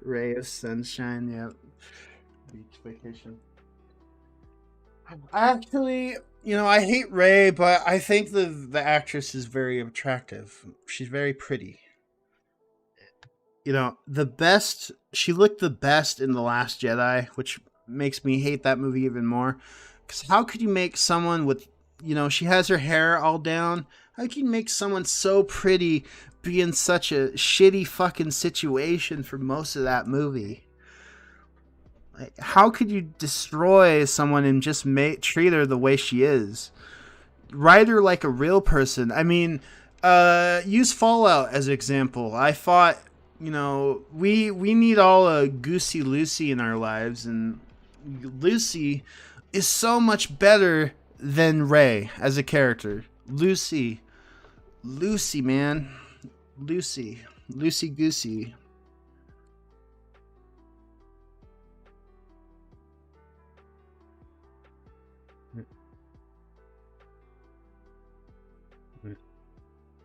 Ray of Sunshine, yep. Beach vacation. Actually, I hate Ray, but I think the actress is very attractive. She's very pretty. She looked the best in The Last Jedi, which makes me hate that movie even more. Because how could you make someone with, she has her hair all down. How can you make someone so pretty be in such a shitty fucking situation for most of that movie? Like, how could you destroy someone and just treat her the way she is? Write her like a real person. I mean, use Fallout as an example. I thought, we need all a Goosey Lucy in our lives, and Lucy is so much better than Rey as a character. Lucy, man. Lucy Goosey.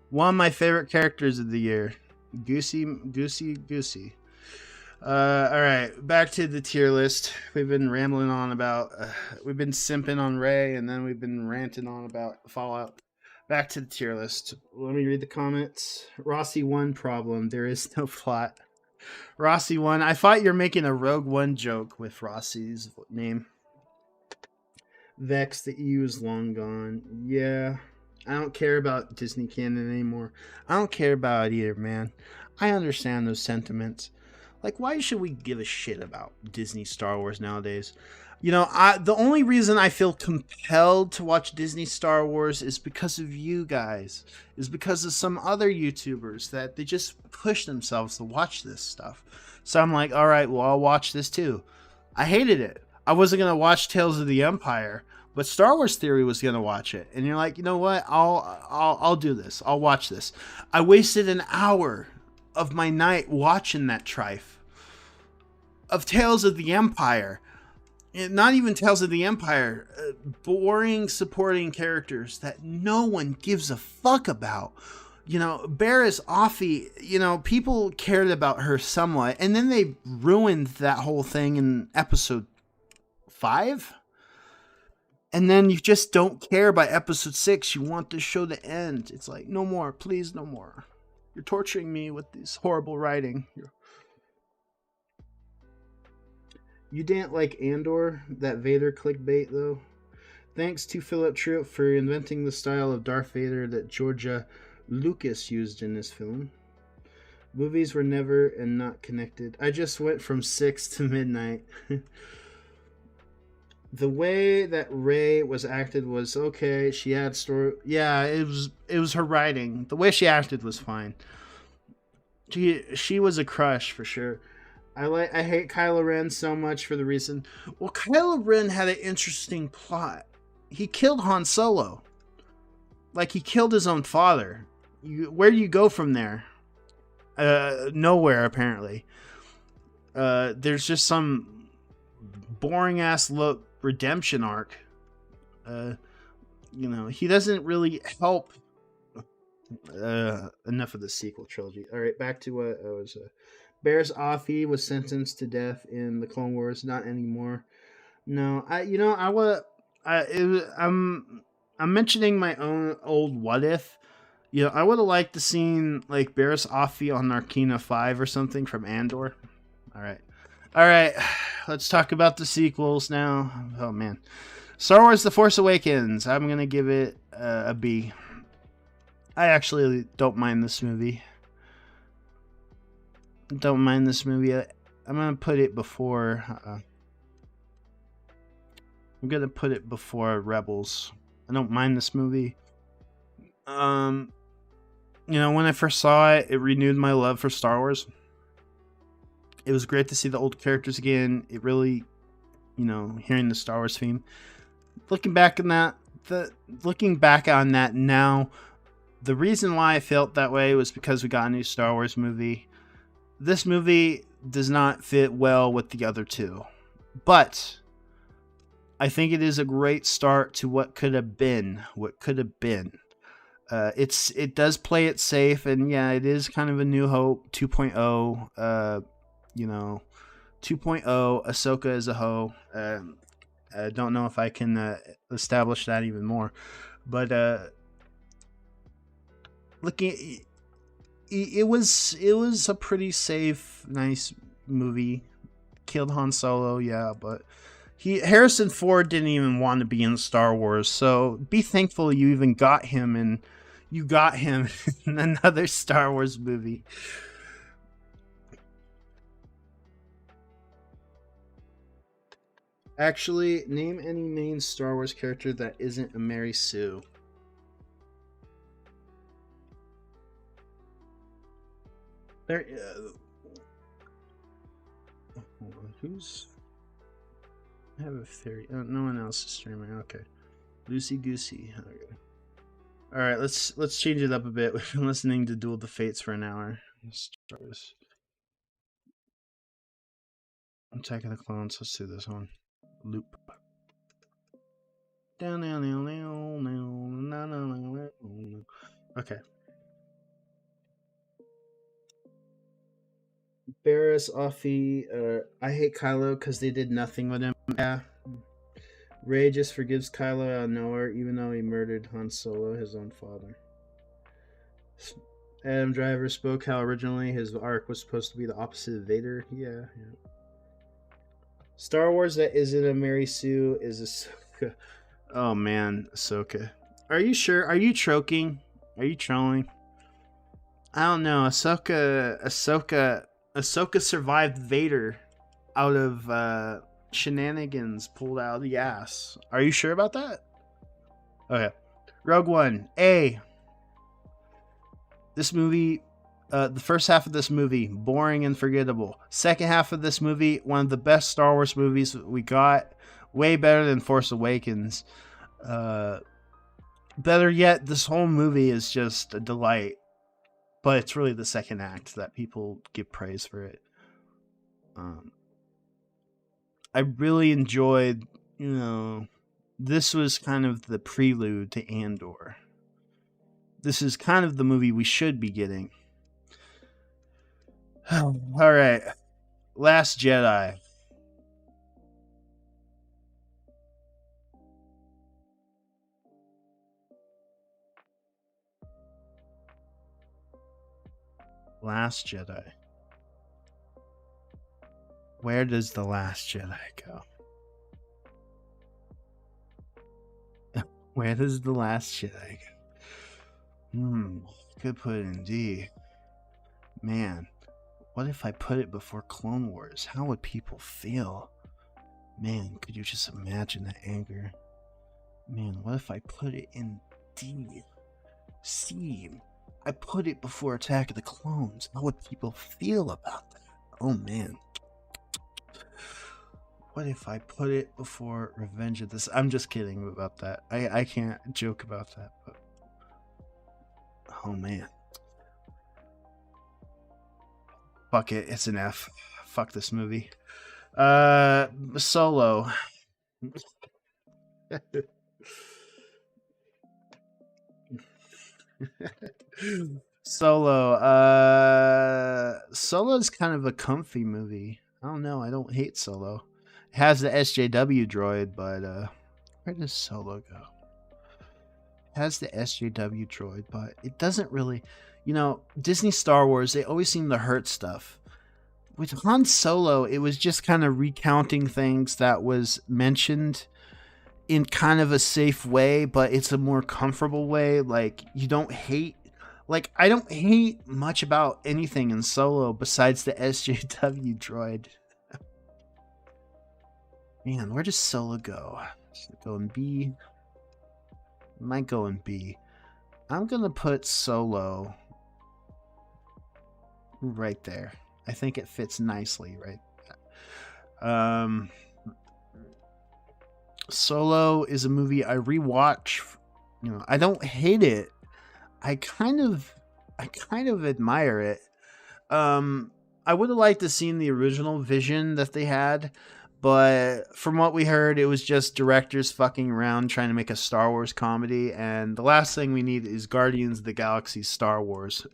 One of my favorite characters of the year. Goosey. All right, back to the tier list. We've been rambling on about, we've been simping on Rey, and then we've been ranting on about Fallout. Back to the tier list. Let me read the comments. Rossi 1 problem. There is no plot. Rossi 1. I thought you're making a Rogue One joke with Rossi's name. Vex, the EU is long gone. Yeah. I don't care about Disney canon anymore. I don't care about it either, man. I understand those sentiments. Like, why should we give a shit about Disney Star Wars nowadays? The only reason I feel compelled to watch Disney Star Wars is because of you guys. Is because of some other YouTubers that they just push themselves to watch this stuff. So I'm like, all right, well, I'll watch this too. I hated it. I wasn't gonna watch Tales of the Empire, but Star Wars Theory was gonna watch it. And you're like, you know what? I'll do this. I'll watch this. I wasted an hour of my night watching that trife of Tales of the Empire. Not even Tales of the Empire, boring supporting characters that no one gives a fuck about. Barris Offee, people cared about her somewhat, and then they ruined that whole thing in episode 5. And then you just don't care by episode 6. You want the show to end. It's like, no more, please, no more. You're torturing me with this horrible writing. You didn't like Andor, that Vader clickbait, though? Thanks to Philip Tripp for inventing the style of Darth Vader that Georgia Lucas used in this film. Movies were never and not connected. I just went from 6 to midnight. The way that Rey was acted was okay. She had story. Yeah, it was her writing. The way she acted was fine. She was a crush for sure. I hate Kylo Ren so much for the reason. Well, Kylo Ren had an interesting plot. He killed Han Solo. Like, he killed his own father. Where do you go from there? Nowhere, apparently. There's just some boring ass look redemption arc. He doesn't really help. Enough of the sequel trilogy. All right, back to what I was. Barris Offee was sentenced to death in the Clone Wars. Not anymore. No, I'm mentioning my own old what if. I would have liked to seen like Barris Offee on Narkina 5 or something from Andor. All right. Let's talk about the sequels now. Oh man, Star Wars: The Force Awakens. I'm gonna give it a B. I actually don't mind this movie. I'm gonna put it before. I'm gonna put it before Rebels. I don't mind this movie. When I first saw it, it renewed my love for Star Wars. It was great to see the old characters again. It really, hearing the Star Wars theme. Looking back on that now, the reason why I felt that way was because we got a new Star Wars movie. This movie does not fit well with the other two, but I think it is a great start to what could have been. It does play it safe, and yeah, it is kind of a New Hope 2.0. 2.0. Ahsoka is a hoe. I don't know if I can establish that even more, but looking. It was a pretty safe, nice movie. Killed Han Solo, yeah, but Harrison Ford didn't even want to be in Star Wars, so be thankful you even got him, and you got him in another Star Wars movie. Actually, name any main Star Wars character that isn't a Mary Sue. There, hold on. Who's? I have a theory. Oh, no one else is streaming. Okay, Lucy Goosey. Okay. All right, let's change it up a bit. We've been listening to Duel of the Fates for an hour. Attack of the Clones. Let's do this one. Loop. Okay. Barris Offee, I hate Kylo because they did nothing with him. Yeah. Rey just forgives Kylo out of nowhere, even though he murdered Han Solo, his own father. Adam Driver spoke how originally his arc was supposed to be the opposite of Vader. Yeah. Star Wars that isn't a Mary Sue is Ahsoka. Oh man, Ahsoka. Are you sure? Are you choking? Are you trolling? I don't know. Ahsoka survived Vader out of shenanigans pulled out of the ass. Are you sure about that? Okay. Rogue One. A. This movie, the first half of this movie, boring and forgettable. Second half of this movie, one of the best Star Wars movies we got. Way better than Force Awakens. Better yet, this whole movie is just a delight. But it's really the second act that people give praise for it. I really enjoyed, this was kind of the prelude to Andor. This is kind of the movie we should be getting. All right. Last Jedi. Last Jedi. Where does the Last Jedi go? Where does the Last Jedi go? Could put it in D. Man, what if I put it before Clone Wars? How would people feel? Man, could you just imagine the anger? Man, what if I put it in D? C. I put it before Attack of the Clones. How would people feel about that? Oh man. What if I put it before Revenge of the... I'm just kidding about that. I can't joke about that, but... Oh man. Fuck it, it's an F. Fuck this movie. Solo. Solo's kind of a comfy movie. I don't know, I don't hate Solo. It has the SJW droid, but where does Solo go? It has the SJW droid, but it doesn't really, Disney Star Wars, they always seem to hurt stuff. With Han Solo, it was just kind of recounting things that was mentioned in kind of a safe way, but it's a more comfortable way. Like, you don't hate... Like, I don't hate much about anything in Solo besides the SJW droid. Man, where does Solo go? Should it go in B? It might go in B. I'm gonna put Solo right there. I think it fits nicely right there. Solo is a movie I rewatch. I don't hate it. I kind of admire it. I would have liked to seen the original vision that they had, but from what we heard, it was just directors fucking around trying to make a Star Wars comedy, and the last thing we need is Guardians of the Galaxy Star Wars.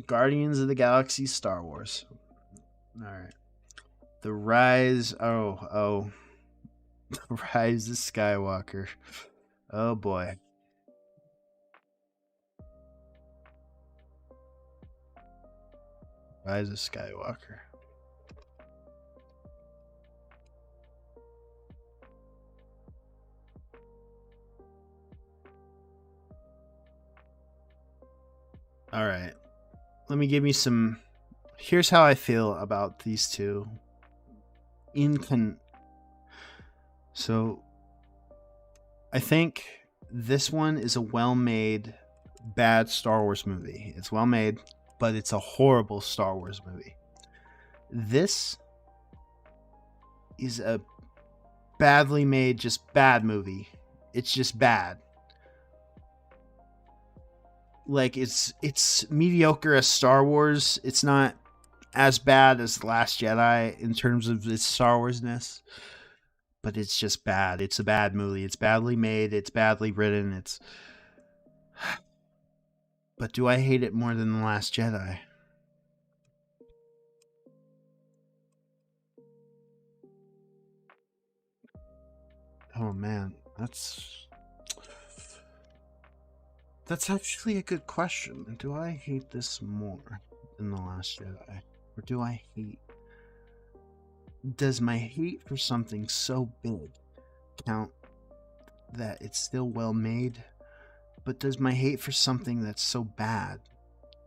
Guardians of the Galaxy Star Wars. All right. The Rise. The Rise of Skywalker. Oh boy. Rise of Skywalker. All right. Let me give you some... Here's how I feel about these two. So, I think this one is a well-made, bad Star Wars movie. It's well-made, but it's a horrible Star Wars movie. This is a badly made, just bad movie. It's just bad. Like, it's mediocre as Star Wars. It's not as bad as The Last Jedi in terms of its Star Wars-ness, but it's just bad. It's a bad movie. It's badly made. It's badly written. But do I hate it more than The Last Jedi? Oh man, that's actually a good question. Do I hate this more than The Last Jedi? Or do I hate... Does my hate for something so big count that it's still well made? But does my hate for something that's so bad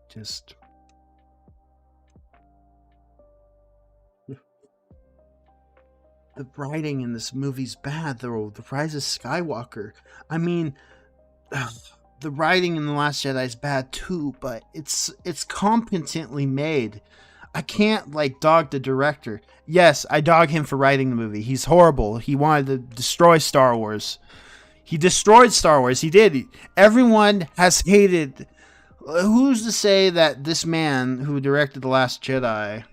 just... the writing in this movie's bad. The Rise of Skywalker. I mean, the writing in The Last Jedi is bad too, but it's competently made. I can't like dog the director. Yes, I dog him for writing the movie. He's horrible. He wanted to destroy Star Wars. He destroyed Star Wars. He did. Everyone has hated. Who's to say that this man who directed The Last Jedi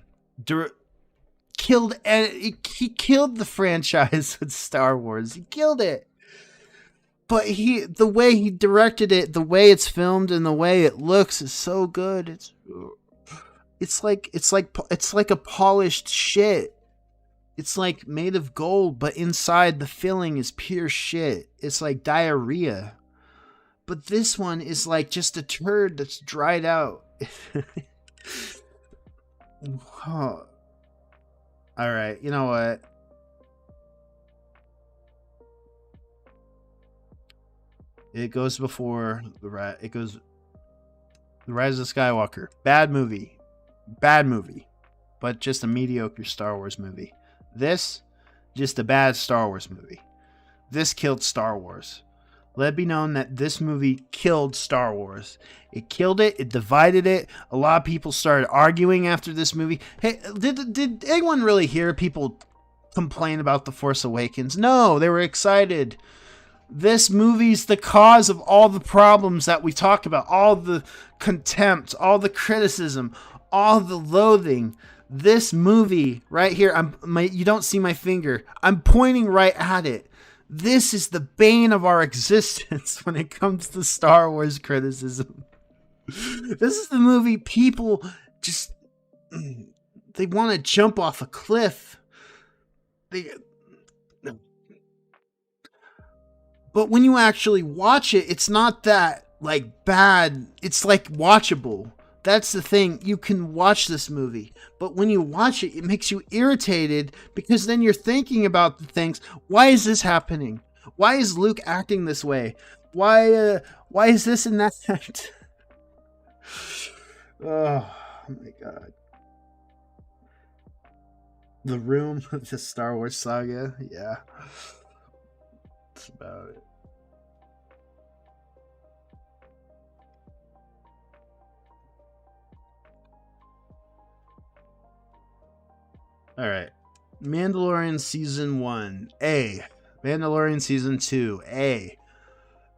killed? He killed the franchise with Star Wars. He killed it. But the way he directed it, the way it's filmed, and the way it looks is so good. It's like a polished shit. It's like made of gold, but inside the filling is pure shit. It's like diarrhea. But this one is like just a turd that's dried out. Oh. All right, you know what? It goes before the Rise of Skywalker. Bad movie, but just a mediocre Star Wars movie. This, just a bad Star Wars movie. This killed Star Wars. Let it be known that this movie killed Star Wars. It killed it. It divided it. A lot of people started arguing after this movie. Hey, did anyone really hear people complain about The Force Awakens? No, they were excited. This movie's the cause of all the problems that we talk about. All the contempt, all the criticism, all the loathing. This movie right here, you don't see my finger. I'm pointing right at it. This is the bane of our existence when it comes to Star Wars criticism. This is the movie people just, they want to jump off a cliff. But when you actually watch it, it's not that like bad. It's like watchable. That's the thing. You can watch this movie, but when you watch it, it makes you irritated because then you're thinking about the things. Why is this happening? Why is Luke acting this way? Why is this and that? Oh my god. The Room of the Star Wars saga. Yeah. That's about it. All right. Mandalorian Season 1, A. Mandalorian Season 2, A.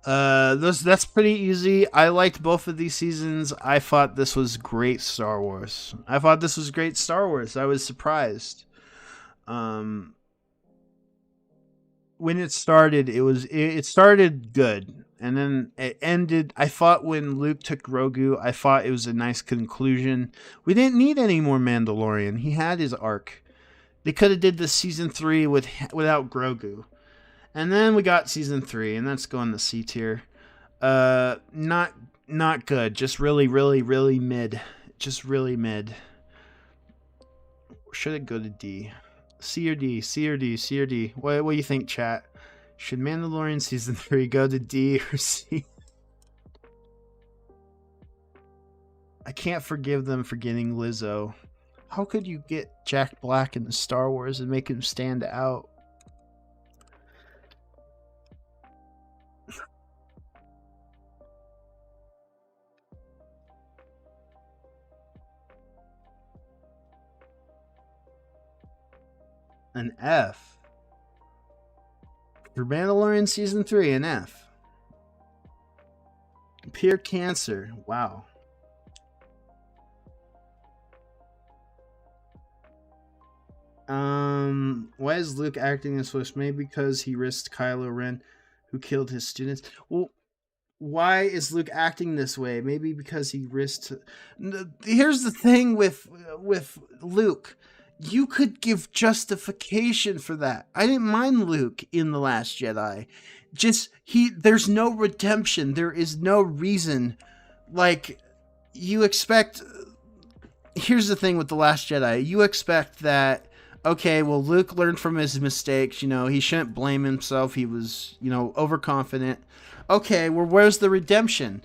That's pretty easy. I liked both of these seasons. I thought this was great Star Wars. I was surprised. When it started, it started good, and then it ended. I thought when Luke took Grogu, I thought it was a nice conclusion. We didn't need any more Mandalorian. He had his arc. They could have did the season 3 without Grogu. And then we got season 3, and that's going to C tier. Not good. Just really, really, really mid. Just really mid. Should it go to D? C or D? C or D? C or D? What do you think, chat? Should Mandalorian season 3 go to D or C? I can't forgive them for getting Lizzo. How could you get Jack Black in the Star Wars and make him stand out? An F. For Mandalorian Season 3, an F. Pure cancer. Wow. Why is Luke acting this way? Maybe because he risked Kylo Ren, who killed his students. Well, why is Luke acting this way? Maybe because he risked. Here's the thing with Luke. You could give justification for that. I didn't mind Luke in The Last Jedi. There's no redemption. There is no reason. Like, you expect. Here's the thing with The Last Jedi. You expect that. Okay, well, Luke learned from his mistakes. You know, he shouldn't blame himself. He was, overconfident. Okay, well, where's the redemption?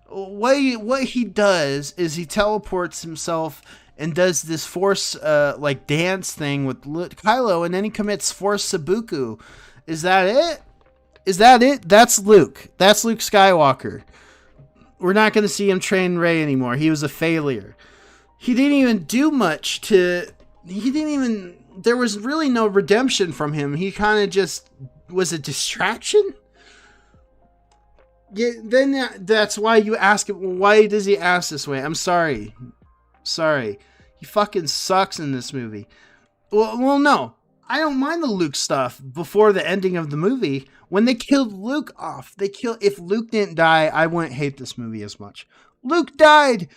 What he does is he teleports himself and does this force like dance thing with Kylo, and then he commits force seppuku. Is that it? Is that it? That's Luke. That's Luke Skywalker. We're not going to see him train Rey anymore. He was a failure. He didn't even do much to... He didn't even... There was really no redemption from him. He kind of just was a distraction. Yeah, then that's why you ask him, well, why does he act this way? I'm sorry. Sorry. He fucking sucks in this movie. Well, no. I don't mind the Luke stuff before the ending of the movie. When they killed Luke off, if Luke didn't die, I wouldn't hate this movie as much. Luke died.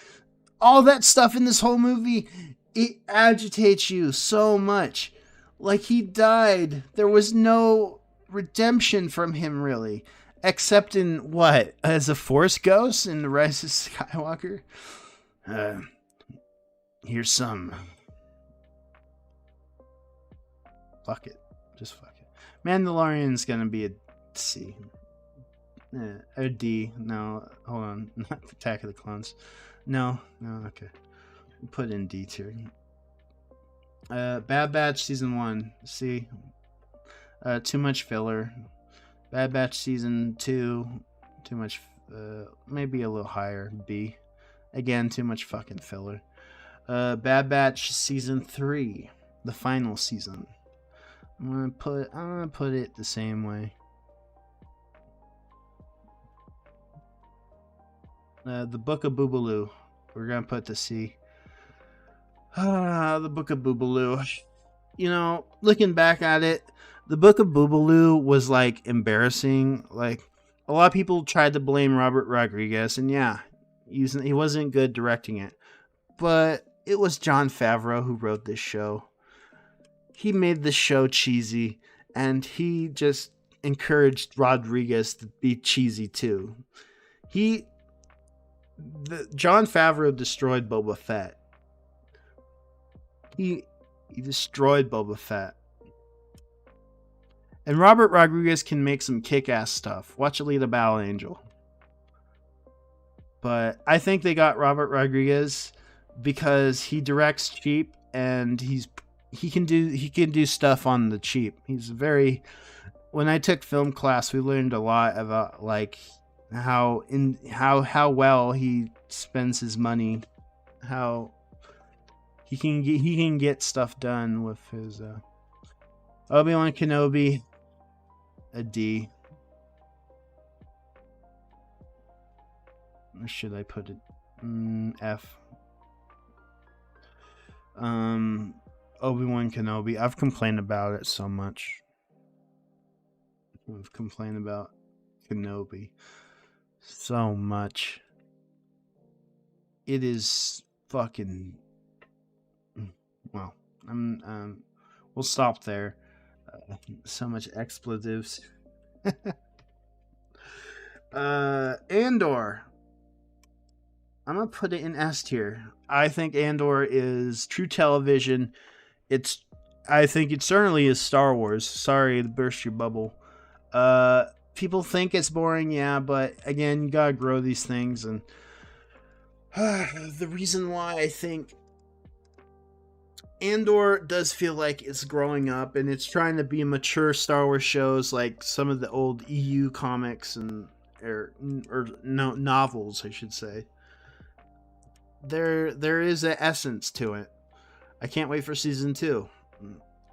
All that stuff in this whole movie, it agitates you so much. Like, he died. There was no redemption from him, really. Except in what? As a Force ghost in The Rise of Skywalker? Here's some. Fuck it. Just fuck it. Mandalorian's gonna be a C. A D. No, hold on. Not Attack of the Clones. No, okay. Put in D tier. Bad Batch Season 1. C. Too much filler. Bad Batch Season 2. Too much, maybe a little higher. B. Again, too much fucking filler. Bad Batch Season 3. The final season. I'm gonna put it the same way. The Book of Boobaloo. We're gonna put the C. The Book of Boobaloo. You know, looking back at it, the Book of Boobaloo was like embarrassing. Like, a lot of people tried to blame Robert Rodriguez, and yeah, he wasn't good directing it. But it was Jon Favreau who wrote this show. He made the show cheesy, and he just encouraged Rodriguez to be cheesy too. Jon Favreau destroyed Boba Fett. He destroyed Boba Fett. And Robert Rodriguez can make some kick-ass stuff. Watch Alita Battle Angel. But I think they got Robert Rodriguez because he directs cheap, and he can do stuff on the cheap. He's very... When I took film class, we learned a lot about like how well he spends his money, how he can get stuff done with his Obi-Wan Kenobi, a D. Or should I put it F? Obi-Wan Kenobi. I've complained about it so much. I've complained about Kenobi so much. It is fucking... Well, we'll stop there. So much expletives. Andor. I'm gonna put it in S tier. I think Andor is true television. I think it certainly is Star Wars. Sorry to burst your bubble. People think it's boring, yeah, but again, you gotta grow these things, and the reason why I think Andor does feel like it's growing up, and it's trying to be mature Star Wars shows like some of the old EU comics and novels, I should say. There is an essence to it. I can't wait for season 2.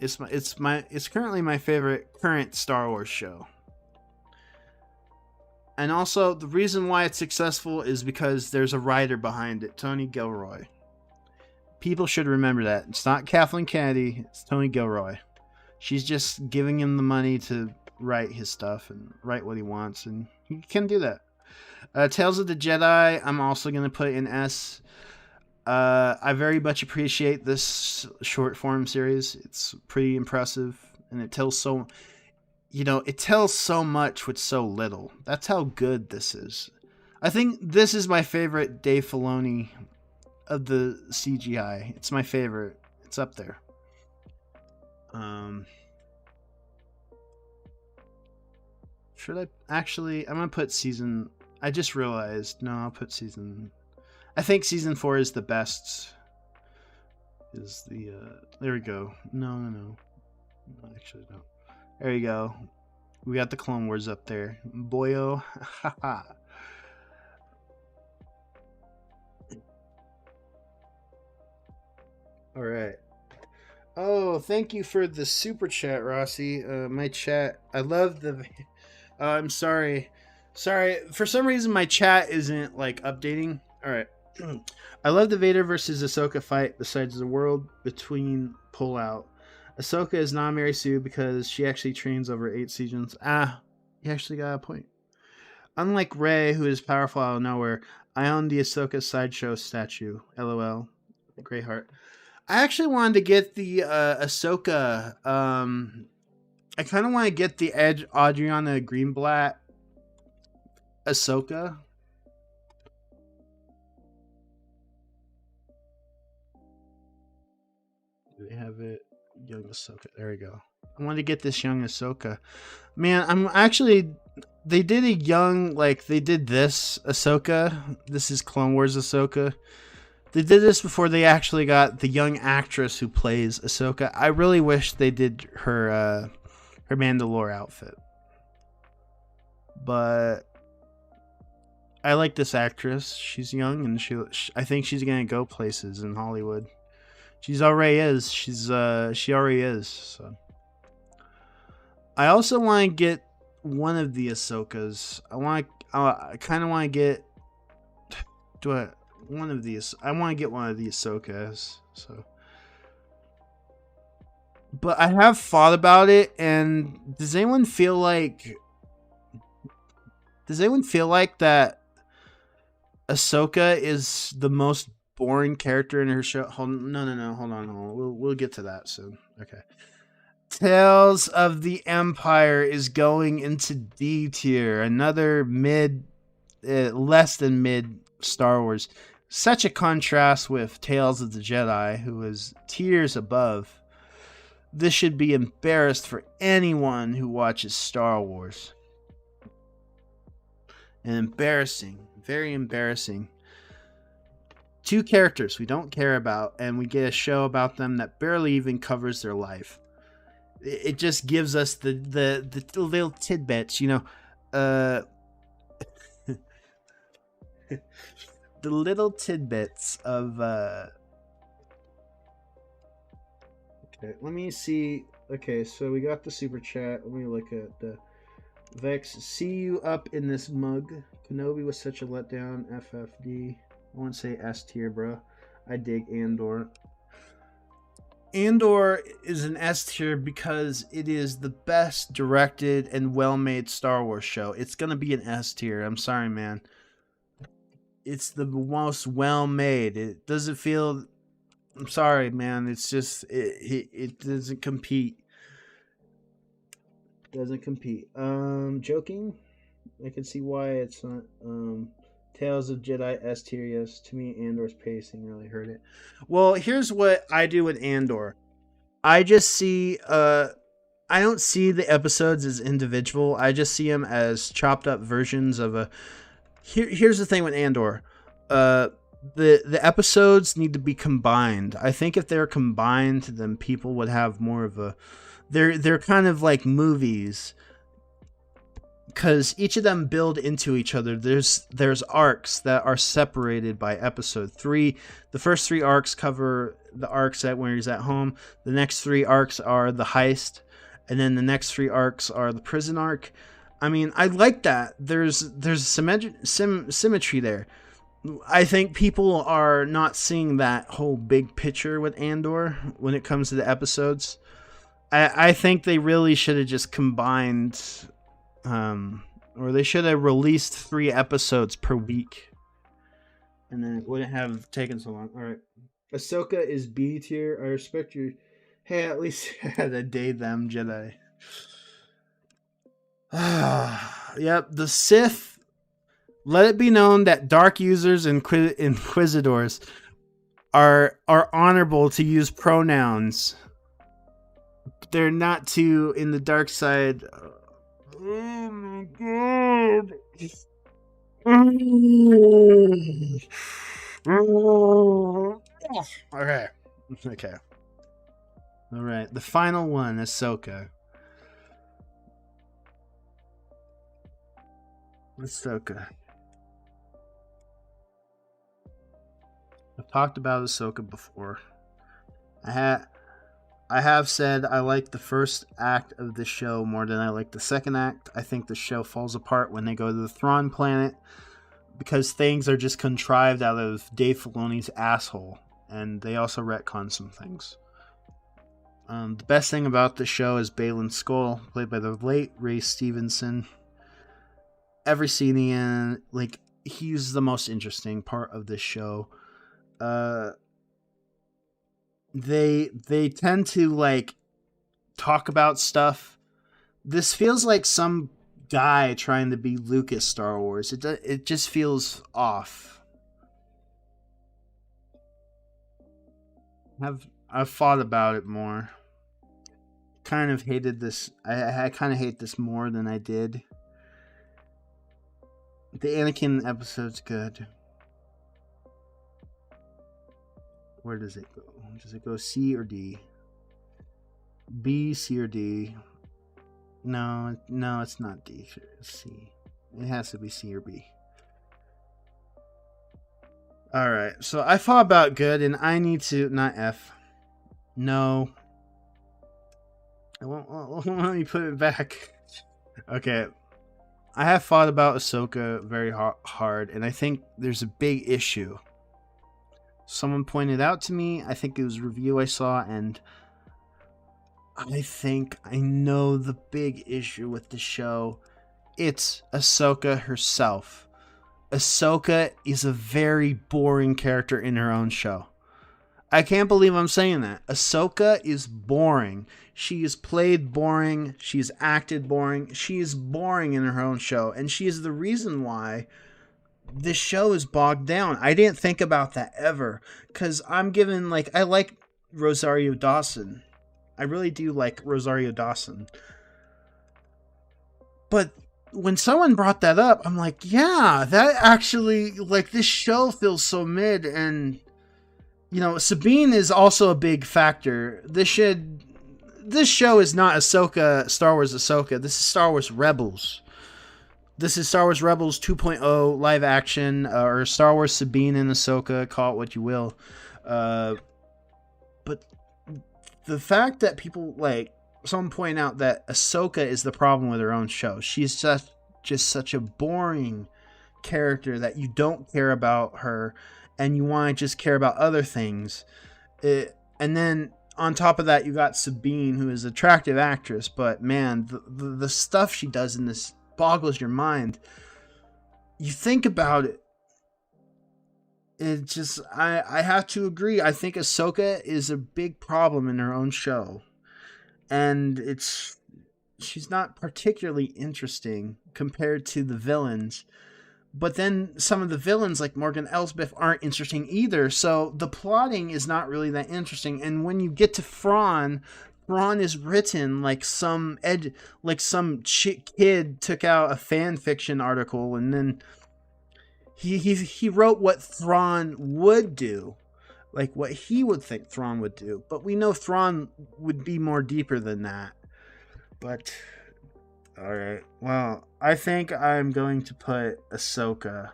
It's currently my favorite current Star Wars show. And also, the reason why it's successful is because there's a writer behind it, Tony Gilroy. People should remember that. It's not Kathleen Kennedy, it's Tony Gilroy. She's just giving him the money to write his stuff and write what he wants, and he can do that. Tales of the Jedi, I'm also going to put in S. I very much appreciate this short form series. It's pretty impressive, and it tells so much with so little. That's how good this is. I think this is my favorite Dave Filoni of the CGI. It's my favorite. It's up there. Should I actually? I'm gonna put season. I just realized. No, I'll put season. I think season 4 is the best. is the there we go. No. Actually no. There you go. We got the Clone Wars up there. Boyo. Haha. All right. Oh, thank you for the super chat, Rossi. My chat. I love the. I'm sorry. Sorry. For some reason, my chat isn't like updating. All right. I love the Vader versus Ahsoka fight. Besides the world between pullout, Ahsoka is not Mary Sue because she actually trains over 8 seasons. Ah, you actually got a point. Unlike Rey, who is powerful out of nowhere, I own the Ahsoka sideshow statue. LOL. Greyheart. I actually wanted to get the Ahsoka. I kind of want to get the Edge Adriana Greenblatt Ahsoka. Do they have it? Young Ahsoka. There we go. I want to get this young Ahsoka. Man, I'm actually. They did a young, like, they did this Ahsoka. This is Clone Wars Ahsoka. They did this before they actually got the young actress who plays Ahsoka. I really wish they did her Mandalore outfit. But I like this actress. She's young and I think she's gonna go places in Hollywood. She already is. She already is. So I also want to get one of the Ahsokas. I kind of want to get. One of these. I want to get one of the Ahsokas. So, but I have thought about it, and does anyone feel like that Ahsoka is the most boring character in her show? No. Hold on. We'll get to that soon. Okay. Tales of the Empire is going into D tier. Another less than mid Star Wars. Such a contrast with Tales of the Jedi, who is tiers above. This should be embarrassed for anyone who watches Star Wars. And embarrassing. Very embarrassing. 2 characters we don't care about, and we get a show about them that barely even covers their life. It just gives us the little tidbits, you know. The little tidbits of okay, let me see. Okay, so we got the super chat. Let me look at the Vex. See you up in this mug. Kenobi was such a letdown. FFD. I won't say S tier, bro. I dig Andor. Andor is an S tier because it is the best directed and well-made Star Wars show. It's gonna be an S tier. I'm sorry, man. It's the most well-made. It doesn't feel. I'm sorry, man. It's just it doesn't compete. Doesn't compete. Joking. I can see why it's not. Tales of Jedi S tier. Yes, to me, Andor's pacing really hurt it. Well, here's what I do with Andor. I just see. I don't see the episodes as individual. I just see them as chopped up versions of a. Here's the thing with Andor. The episodes need to be combined. I think if they're combined, then people would have more of a. They're kind of like movies, because each of them build into each other. There's arcs that are separated by episode 3. The first 3 arcs cover the arcs at when he's at home. The next 3 arcs are the heist, and then the next 3 arcs are the prison arc. I mean, I like that. There's symmetry there. I think people are not seeing that whole big picture with Andor when it comes to the episodes. I think they really should have just combined, or they should have released 3 episodes per week, and then it wouldn't have taken so long. All right, Ahsoka is B tier. I respect your. Hey, at least you had a day them Jedi. Yep, the Sith. Let it be known that dark users and inquisitors are honorable to use pronouns. They're not too in the dark side. Oh my god. Okay. Okay. All right. The final one, Ahsoka. Ahsoka. I've talked about Ahsoka before. I had I have said I like the first act of the show more than I like the second act. I think the show falls apart when they go to the Thrawn planet because things are just contrived out of Dave Filoni's asshole, and they also retcon some things. The best thing about the show is Baylan Skoll, played by the late Ray Stevenson. Every scene in, like, he's the most interesting part of this show. They tend to like talk about stuff. This feels like some guy trying to be Lucas Star Wars. It just feels off. I've thought about it more. Kind of hated this. I kind of hate this more than I did. The Anakin episode's good. Where does it go? Does it go C or D? B, C, or D? No, it's not D. It's C. It has to be C or B. Alright, so I thought about good, and I need to... Not F. No. It won't let me put it back. Okay. I have thought about Ahsoka very hard, and I think there's a big issue. Someone pointed out to me, I think it was a review I saw, and I think I know the big issue with the show. It's Ahsoka herself. Ahsoka is a very boring character in her own show. I can't believe I'm saying that. Ahsoka is boring. She is played boring. She's acted boring. She is boring in her own show. And she is the reason why this show is bogged down. I didn't think about that ever. Because I'm given, like, I like Rosario Dawson. I really do like Rosario Dawson. But when someone brought that up, I'm like, yeah, that actually, like, this show feels so mid. And, you know, Sabine is also a big factor. This show is not Ahsoka, Star Wars Ahsoka. This is Star Wars Rebels. This is Star Wars Rebels 2.0 live action, or Star Wars Sabine and Ahsoka, call it what you will. But the fact that people, like, someone point out that Ahsoka is the problem with her own show. She's just such a boring character that you don't care about her, and you want to just care about other things. And then on top of that, you got Sabine, who is an attractive actress, but man, the stuff she does in this boggles your mind. You think about it, it just, I have to agree. I think Ahsoka is a big problem in her own show, and she's not particularly interesting compared to the villains. But then some of the villains, like Morgan Elsbeth, aren't interesting either. So the plotting is not really that interesting. And when you get to Thrawn is written like some kid took out a fan fiction article, and then he wrote what Thrawn would do, like what he would think Thrawn would do. But we know Thrawn would be more deeper than that. But all right, well, I think I'm going to put Ahsoka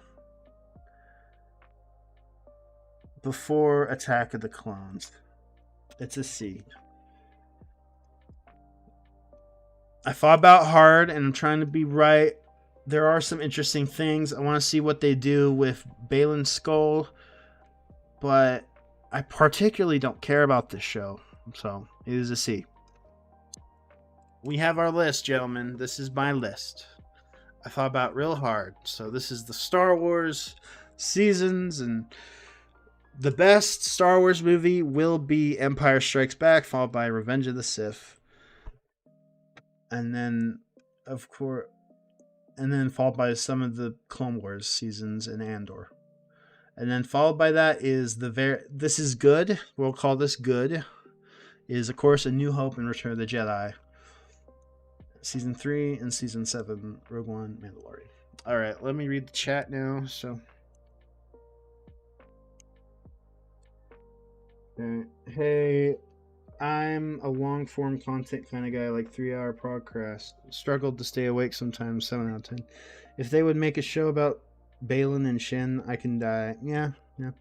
before Attack of the Clones. It's a C. I thought about hard, and I'm trying to be right. There are some interesting things. I want to see what they do with Baylan Skoll, but I particularly don't care about this show, so it is a C. We have our list, gentlemen. This is my list. I thought about real hard. So this is the Star Wars seasons, and the best Star Wars movie will be Empire Strikes Back, followed by Revenge of the Sith. And then, of course, followed by some of the Clone Wars seasons and Andor. And then followed by that is this is good. We'll call this good. Is, of course, A New Hope and Return of the Jedi. Season 3 and Season 7, Rogue One, Mandalorian. Alright, let me read the chat now. So, Hey, I'm a long form content kind of guy, like 3 hour podcast. Struggled to stay awake sometimes, 7 out of 10. If they would make a show about Balin and Shin, I can die. Yeah, yeah.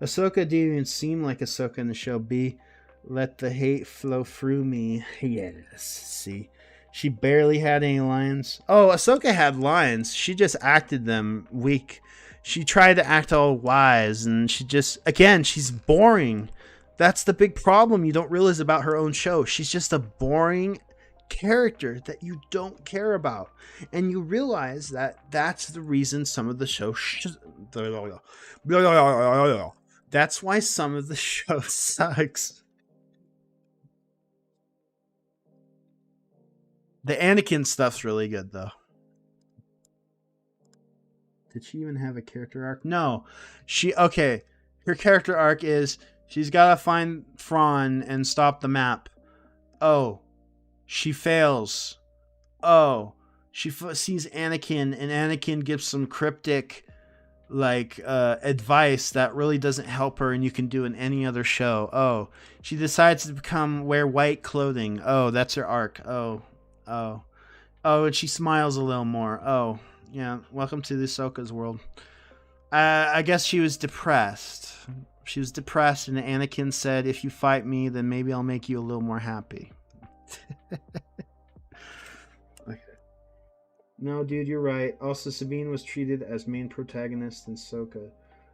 Ahsoka didn't even seem like Ahsoka in the show. B, let the hate flow through me. Yes, see. She barely had any lines. Oh, Ahsoka had lines. She just acted them weak. She tried to act all wise, and she just, again, she's boring. That's the big problem you don't realize about her own show. She's just a boring character that you don't care about. And you realize that that's the reason some of the show that's why some of the show sucks. The Anakin stuff's really good though. Did she even have a character arc? No. She okay. Her character arc is she's gotta find Thrawn and stop the map. Oh, she fails. Oh, she sees Anakin and Anakin gives some cryptic like advice that really doesn't help her and you can do in any other show. Oh, she decides to wear white clothing. Oh, that's her arc. Oh, and she smiles a little more. Oh, yeah, welcome to the Ahsoka's world. I guess she was depressed. She was depressed and Anakin said, if you fight me, then maybe I'll make you a little more happy. Okay. No, dude, you're right. Also, Sabine was treated as main protagonist in Ahsoka.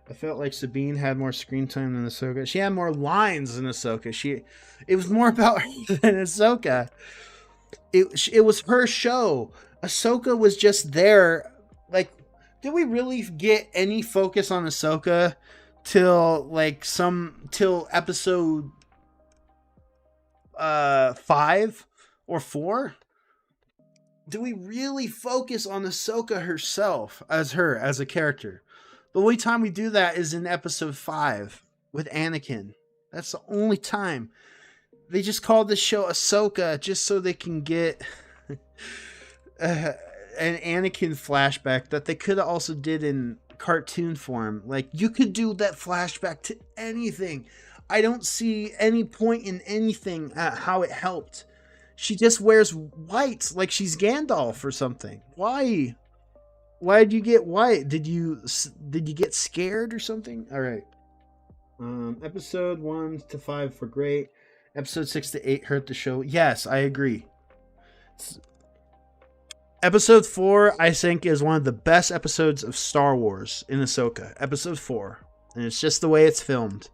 I felt like Sabine had more screen time than Ahsoka. She had more lines than Ahsoka. It was more about her than Ahsoka. It was her show. Ahsoka was just there. Like, did we really get any focus on Ahsoka till episode 5 or 4? Do we really focus on Ahsoka herself as a character? The only time we do that is in episode 5 with Anakin. That's the only time. They just called the show Ahsoka just so they can get an Anakin flashback that they could have also did in cartoon form. Like, you could do that flashback to anything. I don't see any point in anything how it helped. She just wears white like she's Gandalf or something. Why? Why did you get white? Did you get scared or something? All right. Episode 1 to 5 were great. Episode 6 to 8 hurt the show. Yes, I agree. Episode 4, I think, is one of the best episodes of Star Wars in Ahsoka. Episode 4. And it's just the way it's filmed.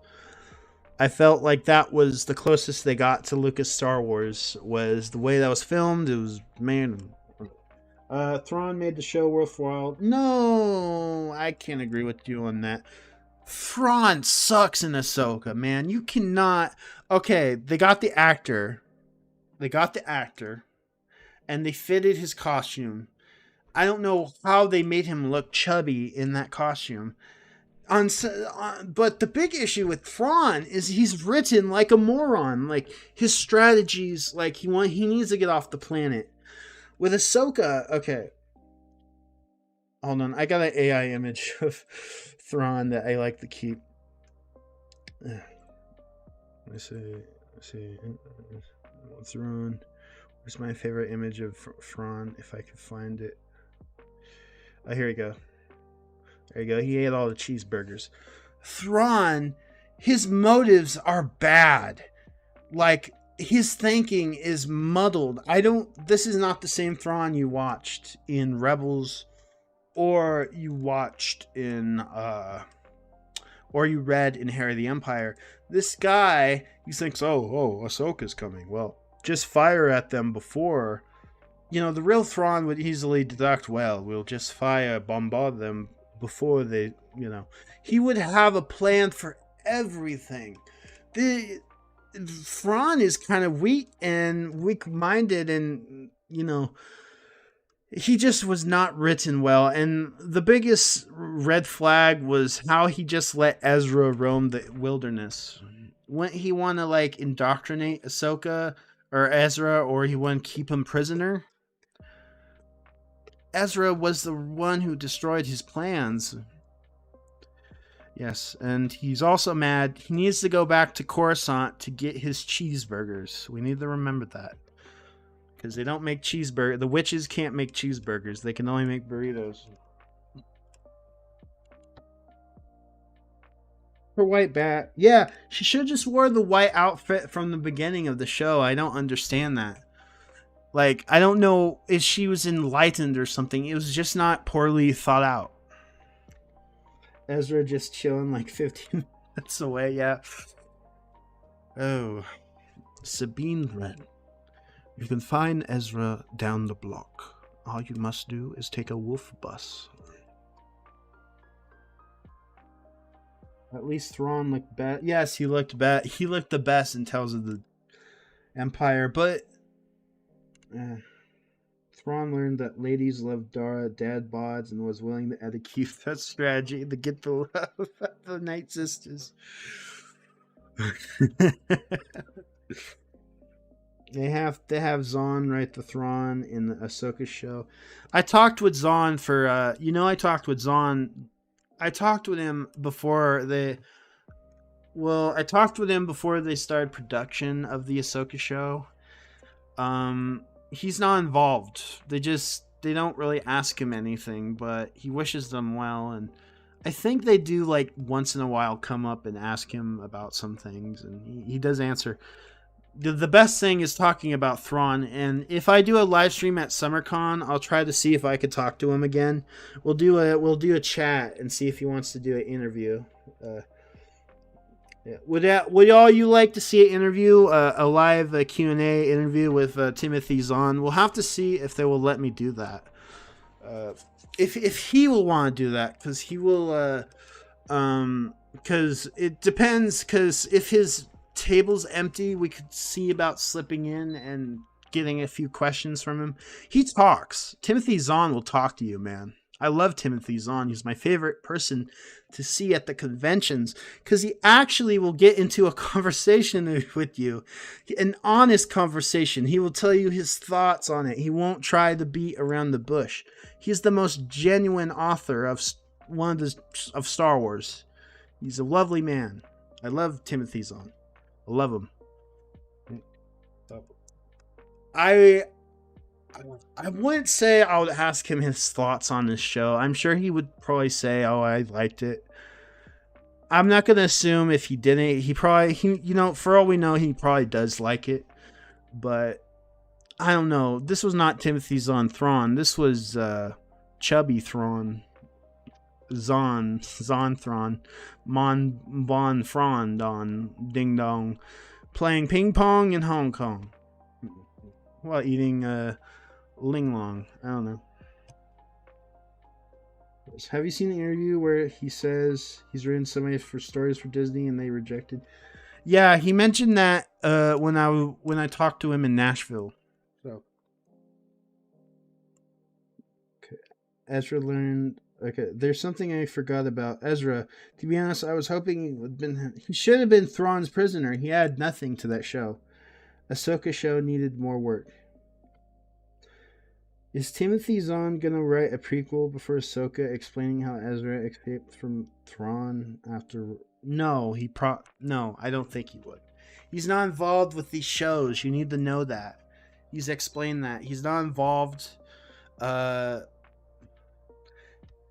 I felt like that was the closest they got to Lucas Star Wars, was the way that was filmed. It was, man. Thrawn made the show worthwhile. No, I can't agree with you on that. Thrawn sucks in Ahsoka, man. You cannot. Okay, they got the actor. And they fitted his costume. I don't know how they made him look chubby in that costume. But the big issue with Thrawn is he's written like a moron. Like, his strategies, like he needs to get off the planet. With Ahsoka, okay. Hold on, I got an AI image of Thrawn that I like to keep. Let's see. Thrawn. Where's my favorite image of Thrawn? If I can find it. Oh, here we go. There you go. He ate all the cheeseburgers. Thrawn, his motives are bad. Like, his thinking is muddled. This is not the same Thrawn you watched in Rebels or you watched in, or you read in Harry the Empire. This guy, he thinks, oh, Ahsoka's coming. Well, just fire at them before. You know, the real Thrawn would easily deduct, well, we'll just bombard them before they, he would have a plan for everything. Thrawn is kind of weak-minded and, he just was not written well. And the biggest red flag was how he just let Ezra roam the wilderness. When he want to, like, indoctrinate Ahsoka or Ezra, or he want to keep him prisoner, Ezra was the one who destroyed his plans. Yes, and he's also mad. He needs to go back to Coruscant to get his cheeseburgers. We need to remember that. Because they don't make cheeseburgers. The witches can't make cheeseburgers. They can only make burritos. Her white bat. Yeah, she should have just wore the white outfit from the beginning of the show. I don't understand that. Like, I don't know if she was enlightened or something. It was just not poorly thought out. Ezra just chilling like 15 minutes away, yeah. Oh, Sabine Wren. You can find Ezra down the block. All you must do is take a wolf bus. At least Thrawn looked bad. Yes, he looked bad. He looked the best in Tales of the Empire, but Thrawn learned that ladies love Dara, dad bods, and was willing to execute that strategy to get the love of the Night Sisters. They have Zahn write the Thrawn in the Ahsoka show. I talked with Zahn for I talked with Zahn. I talked with him before they. Well, I talked with him before they started production of the Ahsoka show. He's not involved. They don't really ask him anything, but he wishes them well, and I think they do like once in a while come up and ask him about some things, and he does answer. The best thing is talking about Thrawn, and if I do a live stream at SummerCon, I'll try to see if I could talk to him again. We'll do a chat and see if he wants to do an interview. Yeah. Would all you like to see an interview, a live Q&A interview with Timothy Zahn? We'll have to see if they will let me do that. If he will want to do that, because he will, because it depends. Because if his table's empty, we could see about slipping in and getting a few questions from him. He talks. Timothy Zahn will talk to you, man. I love Timothy Zahn. He's my favorite person to see at the conventions because he actually will get into a conversation with you, an honest conversation. He will tell you his thoughts on it. He won't try to beat around the bush. He's the most genuine author of of Star Wars. He's a lovely man. I love Timothy Zahn. I love him. I wouldn't say I would ask him his thoughts on this show. I'm sure he would probably say, "Oh, I liked it." I'm not gonna assume if he didn't. For all we know, he probably does like it. But I don't know. This was not Timothy Zahn Thrawn. This was Chubby Thrawn. Zahn Thrawn. Mon Bon Thrawn Don Ding Dong. Playing ping pong in Hong Kong. While eating Ling Long. I don't know. Have you seen the interview where he says he's written so many stories for Disney and they rejected? Yeah, he mentioned that when I talked to him in Nashville. So, okay. Ezra learned. Okay, there's something I forgot about Ezra. To be honest, I was hoping he should have been Thrawn's prisoner. He had nothing to that show. Ahsoka show needed more work. Is Timothy Zahn gonna write a prequel before Ahsoka explaining how Ezra escaped from Thrawn after? No, no, I don't think he would. He's not involved with these shows. You need to know that. He's explained that. He's not involved.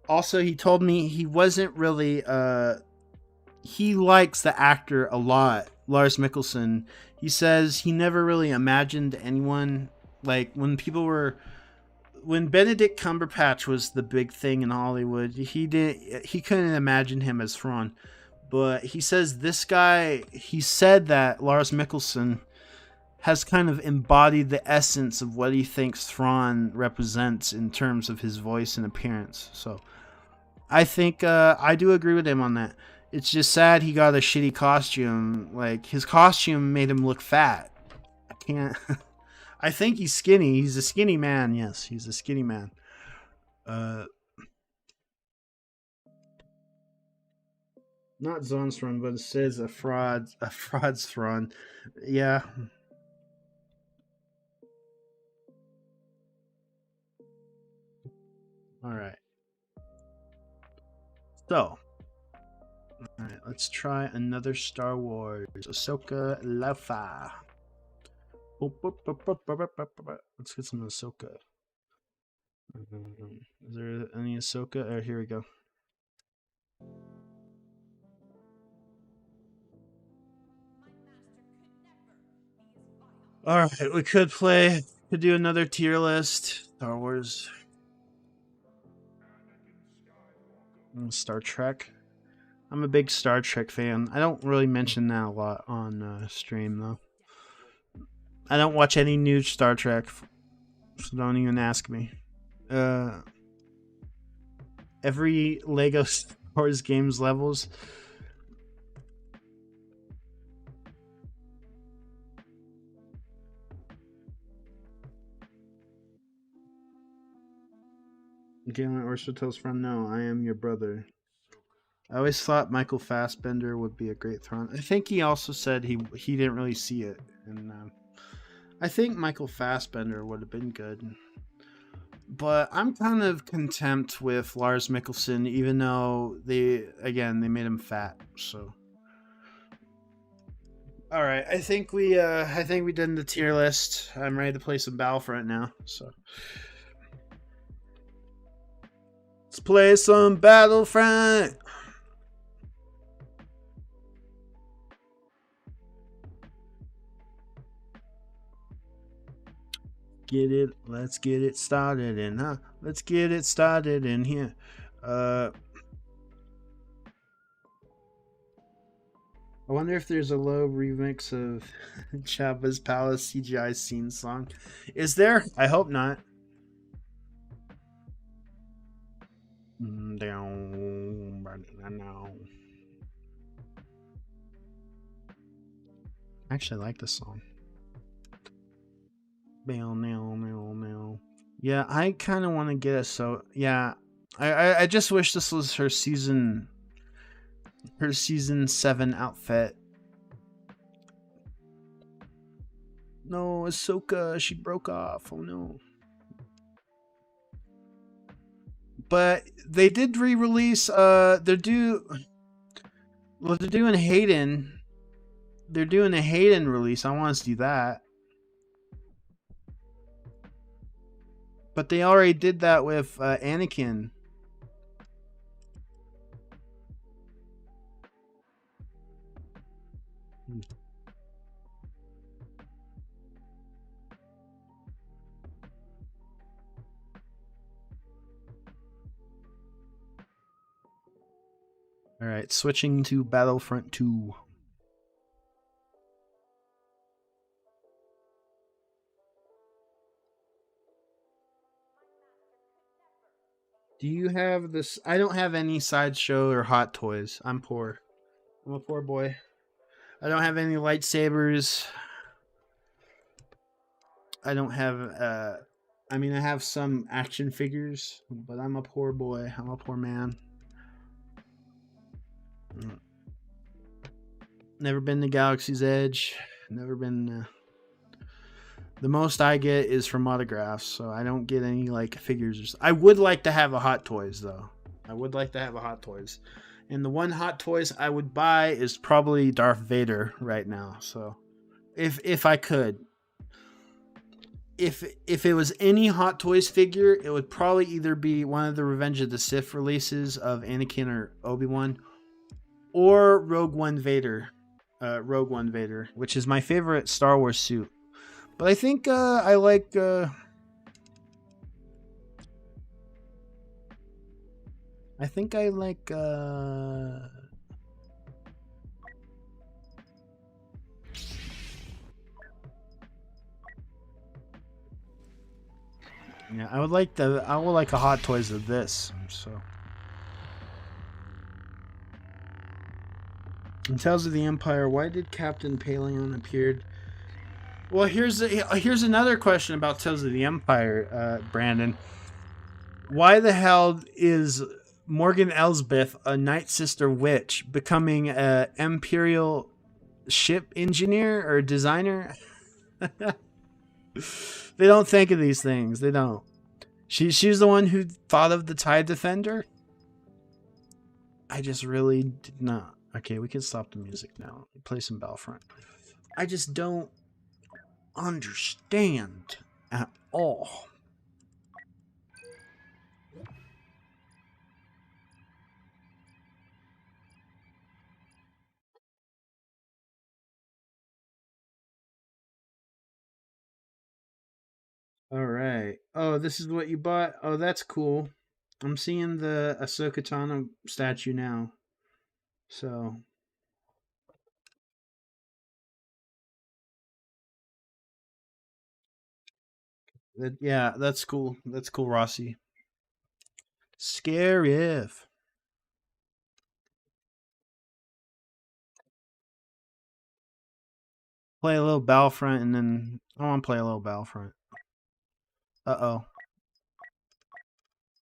Also, he told me he wasn't really. He likes the actor a lot, Lars Mikkelsen. He says he never really imagined anyone like when Benedict Cumberbatch was the big thing in Hollywood. He couldn't imagine him as Thrawn, but he says this guy. He said that Lars Mikkelsen has kind of embodied the essence of what he thinks Thrawn represents in terms of his voice and appearance. So I think I do agree with him on that. It's just sad he got a shitty costume. Like, his costume made him look fat. I can't... I think he's skinny. He's a skinny man. Yes, he's a skinny man. Not Zahn's Thrawn, but it says a fraud's Thrawn. Yeah. All right. So, Alright, let's try another Star Wars. Ahsoka Lafa. Let's get some Ahsoka. Is there any Ahsoka? Oh, here we go. Alright, we could do another tier list. Star Wars. Star Trek. I'm a big Star Trek fan. I don't really mention that a lot on stream, though. I don't watch any new Star Trek, so don't even ask me. Every Lego Star Wars games levels. Galen Orsvato's from No, I Am Your Brother. I always thought Michael Fassbender would be a great Thrawn. I think he also said he didn't really see it, and I think Michael Fassbender would have been good. But I'm kind of content with Lars Mikkelsen, even though they made him fat. So, all right, I think we did the tier list. I'm ready to play some Battlefront now. So, let's play some Battlefront. Get it, let's get it started in, let's get it started in here. I wonder if there's a low remix of Jabba's Palace CGI scene song. Is there? I hope not. I actually like this song. Yeah, I kind of want to get it. So yeah, I just wish this was her season 7 outfit. No, Ahsoka, she broke off. Oh no. But they did re-release. They're doing Hayden. They're doing a Hayden release. I want to see that. But they already did that with Anakin. All right, switching to Battlefront 2. Do you have this? I don't have any Sideshow or Hot Toys. I'm poor. I'm a poor boy. I don't have any lightsabers. I don't have, I mean, I have some action figures, but I'm a poor boy. I'm a poor man. Never been to Galaxy's Edge. Never been. The most I get is from autographs, so I don't get any like figures. I would like to have a Hot Toys though. I would like to have a Hot Toys, and the one Hot Toys I would buy is probably Darth Vader right now. So, if I could, if it was any Hot Toys figure, it would probably either be one of the Revenge of the Sith releases of Anakin or Obi-Wan, or Rogue One Vader, which is my favorite Star Wars suit. But I think I like. I think I like. Yeah, I would like a Hot Toys of this. So. In Tales of the Empire, why did Captain Paleon appeared? Well, here's another question about Tales of the Empire, Brandon. Why the hell is Morgan Elsbeth, a Night Sister witch, becoming an Imperial ship engineer or designer? They don't think of these things. They don't. She's the one who thought of the TIE Defender? I just really did not. Okay, we can stop the music now. Play some Battlefront. I just don't understand at all. All right. Oh, this is what you bought. Oh, that's cool. I'm seeing the Ahsoka Tano statue now. So, yeah, that's cool. That's cool, Rossi. Scary. Play a little Battlefront, and then I want to play a little Battlefront. Uh-oh.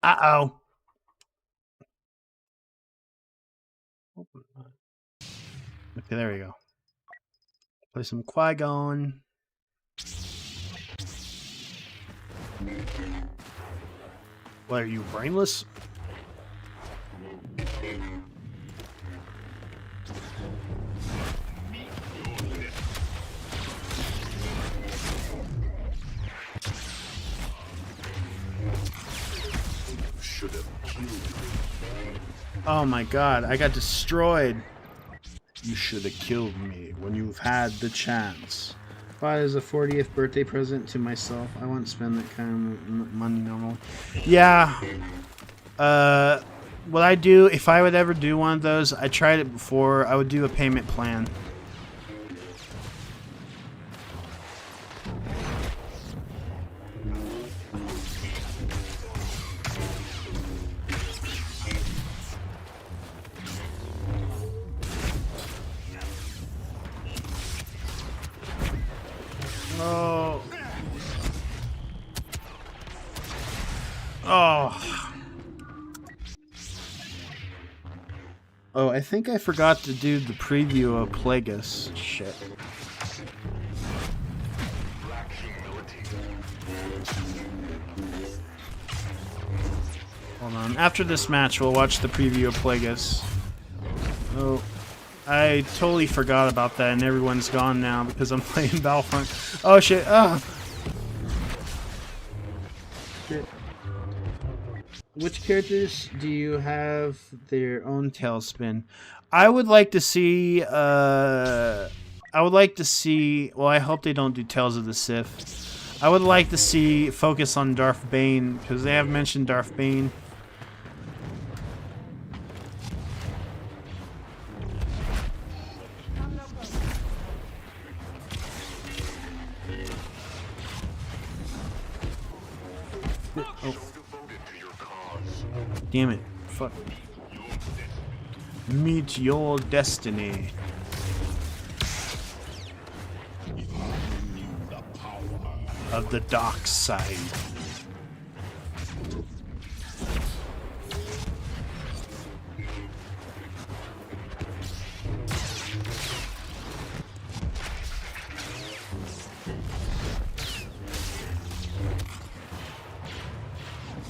Uh-oh. Okay, there we go. Play some Qui-Gon. What, are you brainless? Oh my god, I got destroyed. You should have killed me when you've had the chance. Bought as a 40th birthday present to myself. I won't spend that kind of money normally. Yeah. What I do, if I would ever do one of those, I tried it before, I would do a payment plan. Oh. Oh. Oh, I think I forgot to do the preview of Plagueis. Shit. Hold on. After this match, we'll watch the preview of Plagueis. Oh. I totally forgot about that, and everyone's gone now because I'm playing Battlefront. Oh shit! Oh. Shit. Which characters do you have their own tailspin? I would like to see. I would like to see. Well, I hope they don't do Tales of the Sith. I would like to see focus on Darth Bane because they have mentioned Darth Bane. Oh. Damn it. Fuck. Meet your destiny. Of the dark side.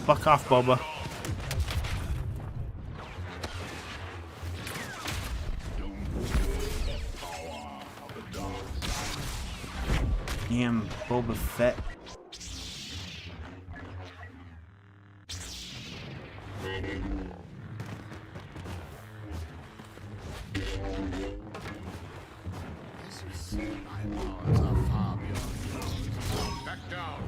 Fuck off, Boba. Damn, Boba Fett. Back down.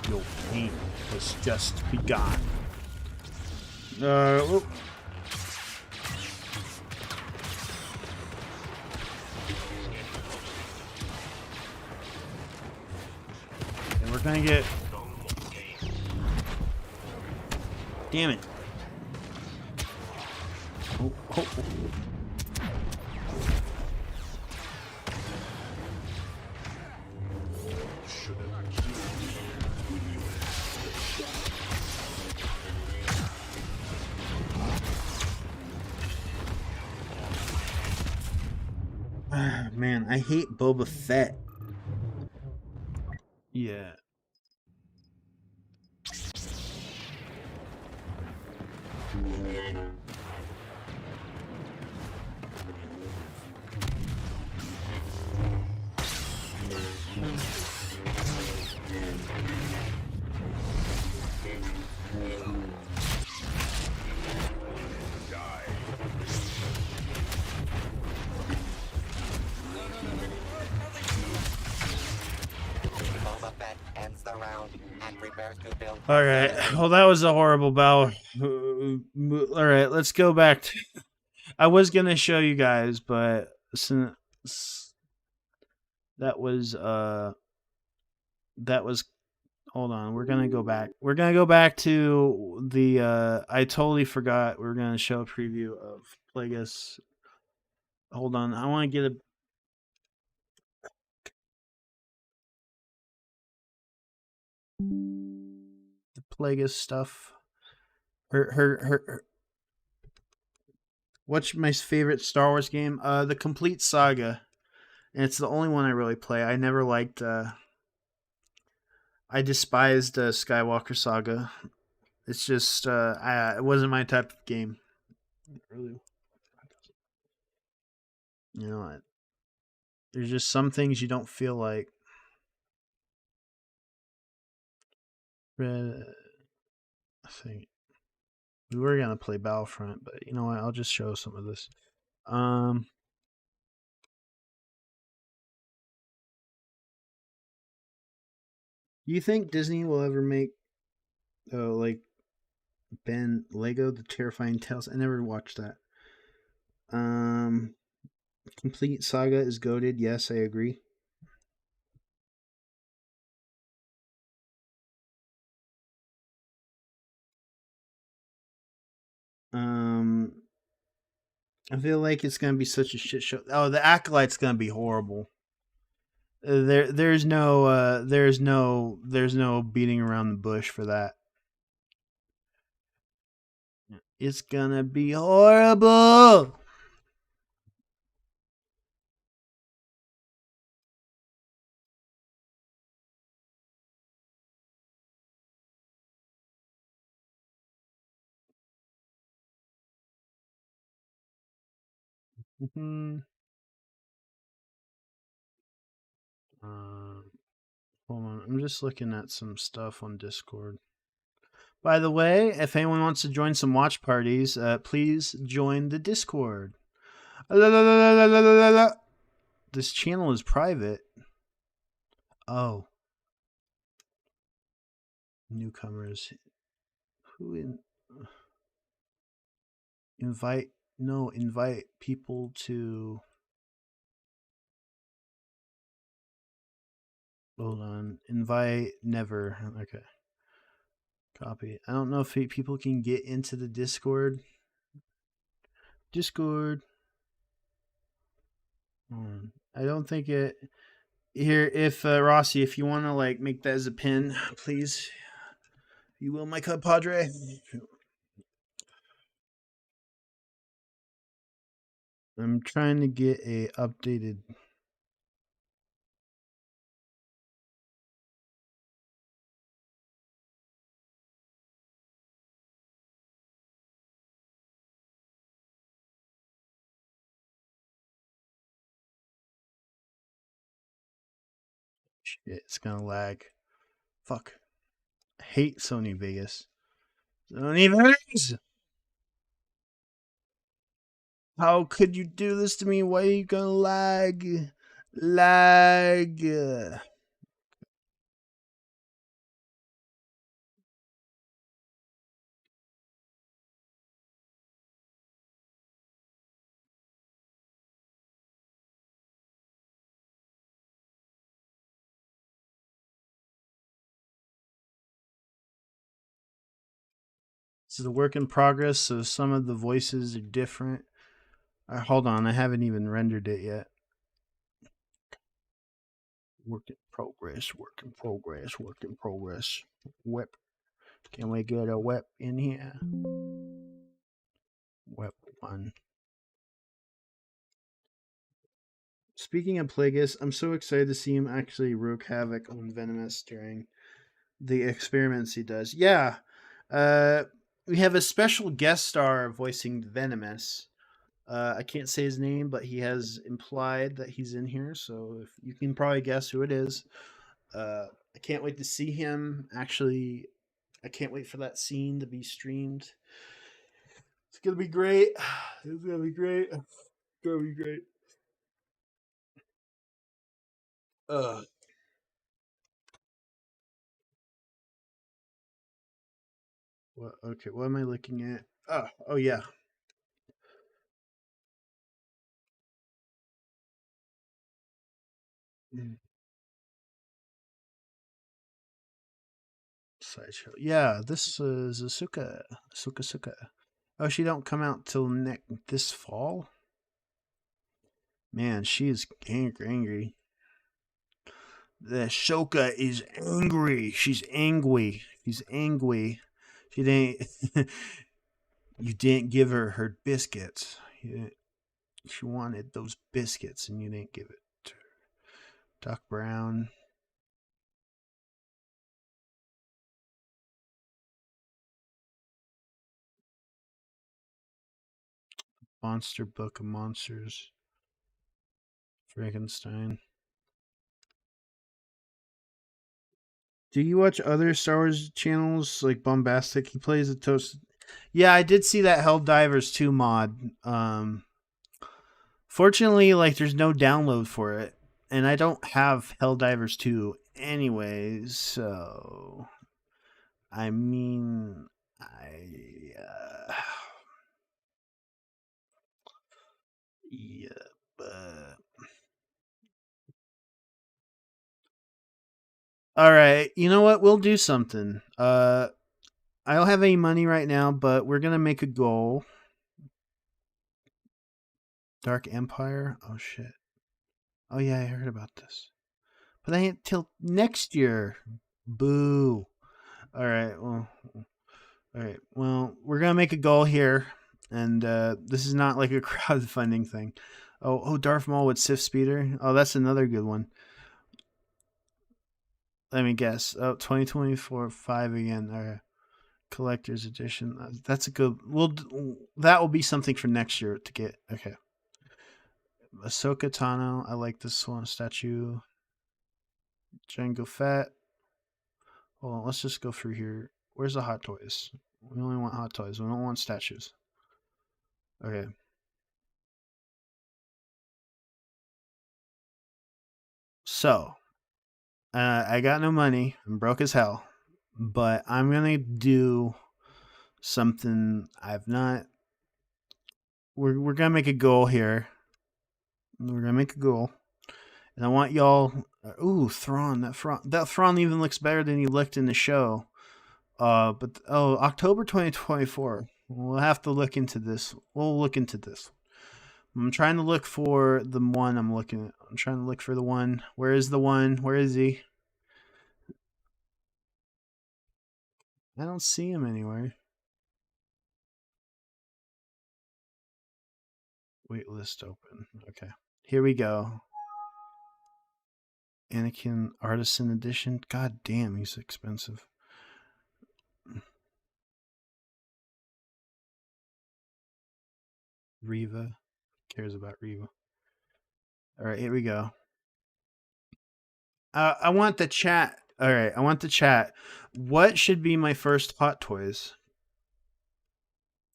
Your pain has just begun. Whoop. And we're gonna get. Damn it. Oh, oh, oh. Man, I hate Boba Fett. Yeah. All right. Well, that was a horrible battle. All right, let's go back to. I was gonna show you guys, but since that was that was hold on, we're gonna go back. We're gonna go back to the I totally forgot we were gonna show a preview of Plagueis. Hold on, I want to get the Plagueis stuff. Her What's my favorite Star Wars game? The Complete Saga. And it's the only one I really play. I never liked I despised Skywalker Saga. It's just it wasn't my type of game. Really, you know, there's just some things you don't feel like. I think we were gonna play Battlefront, but you know what? I'll just show some of this. Do you think Disney will ever make like Ben Lego the Terrifying Tales? I never watched that. Complete Saga is goated. Yes, I agree. Um, I feel like it's gonna be such a shit show. Oh, the Acolyte's gonna be horrible. There's no beating around the bush for that. It's gonna be horrible. Mm-hmm. Hold on, I'm just looking at some stuff on Discord. By the way, if anyone wants to join some watch parties, please join the Discord. This channel is private. Oh, newcomers. Who invite? No, invite people to. Hold on. Invite never. Okay. Copy. I don't know if people can get into the Discord. Discord. I don't think it. Here, if Rossi, if you want to like make that as a pin, please. You will, my compadre. I'm trying to get a updated. Shit, it's gonna lag. Fuck. I hate Sony Vegas. Sony Vegas! How could you do this to me? Why are you gonna lag? Lag. This is a work in progress, so some of the voices are different. Hold on, I haven't even rendered it yet. Work in progress, work in progress, work in progress. Whip. Can we get a whip in here? Whip one. Speaking of Plagueis, I'm so excited to see him actually wreak havoc on Venomous during the experiments he does. Yeah, uh, we have a special guest star voicing Venomous. I can't say his name, but he has implied that he's in here, so if you can probably guess who it is. I can't wait to see him. Actually, I can't wait for that scene to be streamed. It's gonna be great. It's gonna be great. It's gonna be great. Uh, what? Okay, what am I looking at? Oh yeah. Mm, Sideshow. Yeah, this is Asuka. Asuka. Oh, she don't come out till this fall. Man, she is angry. The Ahsoka is angry. She's angry. She's angry. She didn't. You didn't give her biscuits. She wanted those biscuits, and you didn't give it to her. Doc Brown. Monster Book of Monsters. Frankenstein. Do you watch other Star Wars channels like Bombastic? He plays a toast. Yeah, I did see that Helldivers 2 mod. Fortunately, like there's no download for it, and I don't have Helldivers 2 anyways. So I mean, I yeah, but all right. You know what? We'll do something. I don't have any money right now, but we're gonna make a goal. Dark Empire. Oh shit. Oh yeah, I heard about this. But I ain't till next year. Boo. All right. Well. All right. Well, we're gonna make a goal here, and this is not like a crowdfunding thing. Darth Maul with Sith Speeder. Oh, that's another good one. Let me guess. Oh, 2024 5 again. All right. Collector's edition. That's a good. That will be something for next year to get. Okay. Ahsoka Tano. I like this one. Statue. Django Fett. Hold on. Let's just go through here. Where's the hot toys? We only want hot toys. We don't want statues. Okay. So, I got no money. I'm broke as hell. But I'm going to do something I've not. We're going to make a goal here. We're going to make a goal. And I want y'all. Ooh, Thrawn. That Thrawn even looks better than he looked in the show. October 2024. We'll have to look into this. We'll look into this. I'm trying to look for the one I'm looking at. I'm trying to look for the one. Where is the one? Where is he? I don't see him anywhere. Wait list open. Okay. Here we go. Anakin Artisan Edition. God damn, he's expensive. Reva. Cares about Reva. All right, here we go. I want the chat. All right, I want the chat. What should be my first Hot Toys?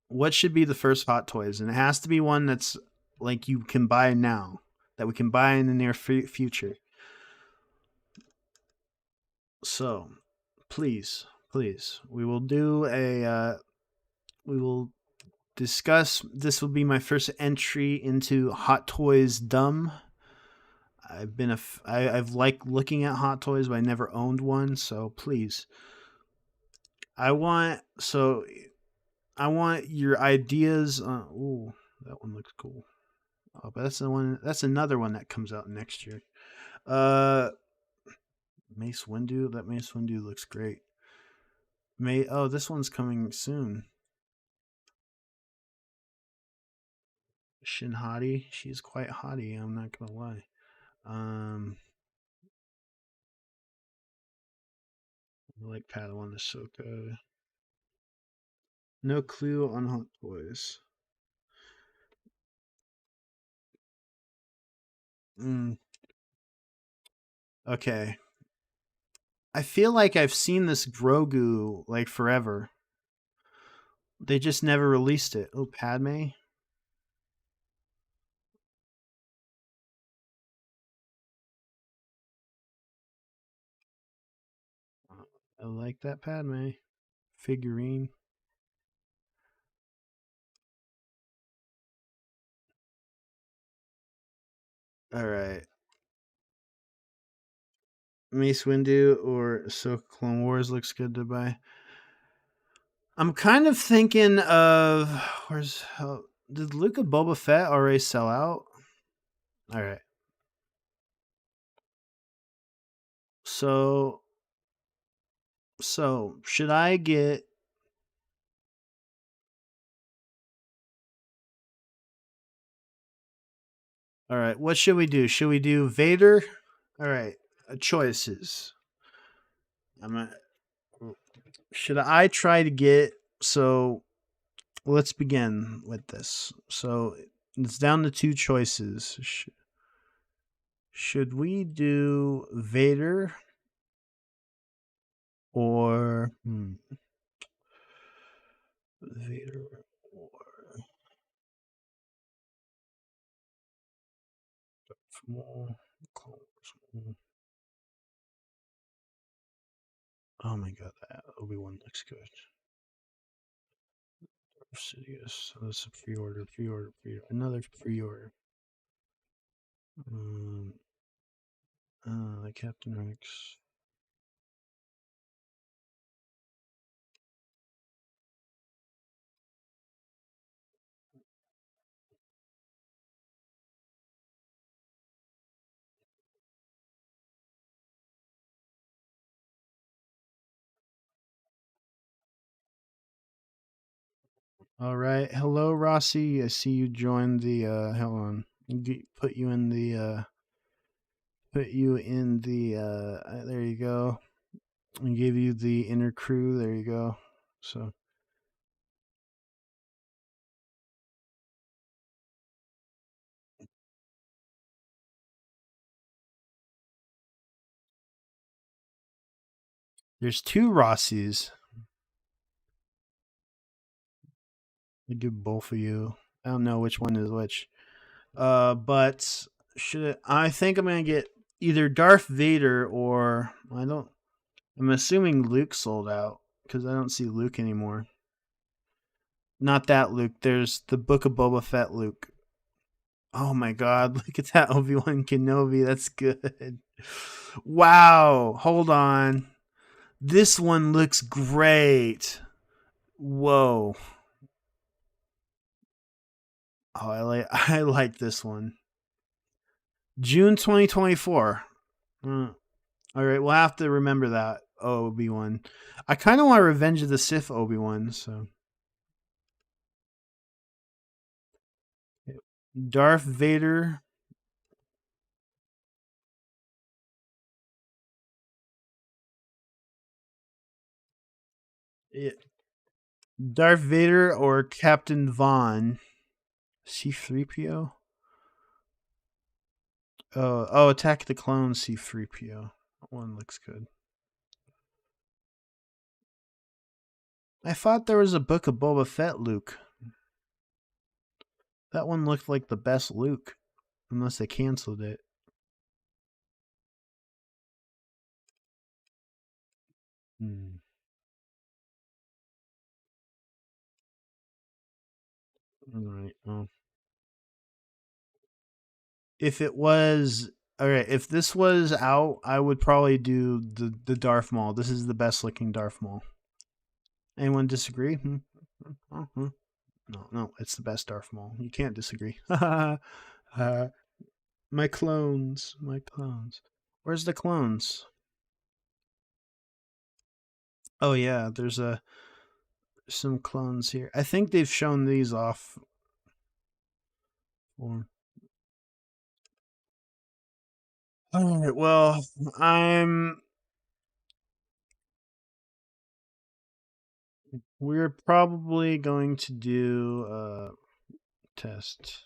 What should be the first Hot Toys? And it has to be one that's like you can buy now, that we can buy in the near future. So, please, we will do a. We will discuss. This will be my first entry into Hot Toys Dumb. I've liked looking at Hot Toys, but I never owned one. So please, I want so I want your ideas. Ooh, that one looks cool. Oh, but that's the one. That's another one that comes out next year. Uh, Mace Windu. That Mace Windu looks great. This one's coming soon. Shin Hottie. She's quite hottie. I'm not gonna lie. Um, I like Padawan Ahsoka. No clue on Hot Toys. Mm, okay. I feel like I've seen this Grogu like forever. They just never released it. Oh, Padme. I like that Padme figurine. All right. Mace Windu or Ahsoka Clone Wars looks good to buy. I'm kind of thinking of did Luke of Boba Fett already sell out? All right. So should I get all right, what should we do? Should we do Vader? All right, choices. I'm a, should I try to get so let's begin with this. So it's down to two choices. Should we do Vader or Vader or small clones? Oh my god, that Obi-Wan looks good. Sidious. So that's a pre-order, pre-order, pre-order. Another pre-order. Um, the Captain Rex. All right. Hello, Rossi. I see you joined the. Hold on. Put you in the. Put you in the. There you go. And give you the inner crew. There you go. So there's two Rossis. I give both of you. I don't know which one is which. But I think I'm gonna get either Darth Vader or I don't. I'm assuming Luke sold out because I don't see Luke anymore. Not that Luke. There's the Book of Boba Fett Luke. Oh my god, look at that Obi-Wan Kenobi. That's good. Wow. Hold on. This one looks great. Whoa. Oh, I like this one. June 2024. All right, we'll have to remember that Obi-Wan. I kind of want Revenge of the Sith Obi-Wan, so Darth Vader. Yeah, Darth Vader or Captain Vaughn. C3PO? Attack the Clones C3PO. That one looks good. I thought there was a Book of Boba Fett Luke. That one looked like the best Luke, unless they canceled it. Hmm. All right. Well, if it was all right, if this was out, I would probably do the Darth Maul. This is the best looking Darth Maul. Anyone disagree? No, no, it's the best Darth Maul. You can't disagree. My clones, my clones. Where's the clones? Oh yeah, there's some clones here. I think they've shown these off. Or All right. Well, we're probably going to do a test.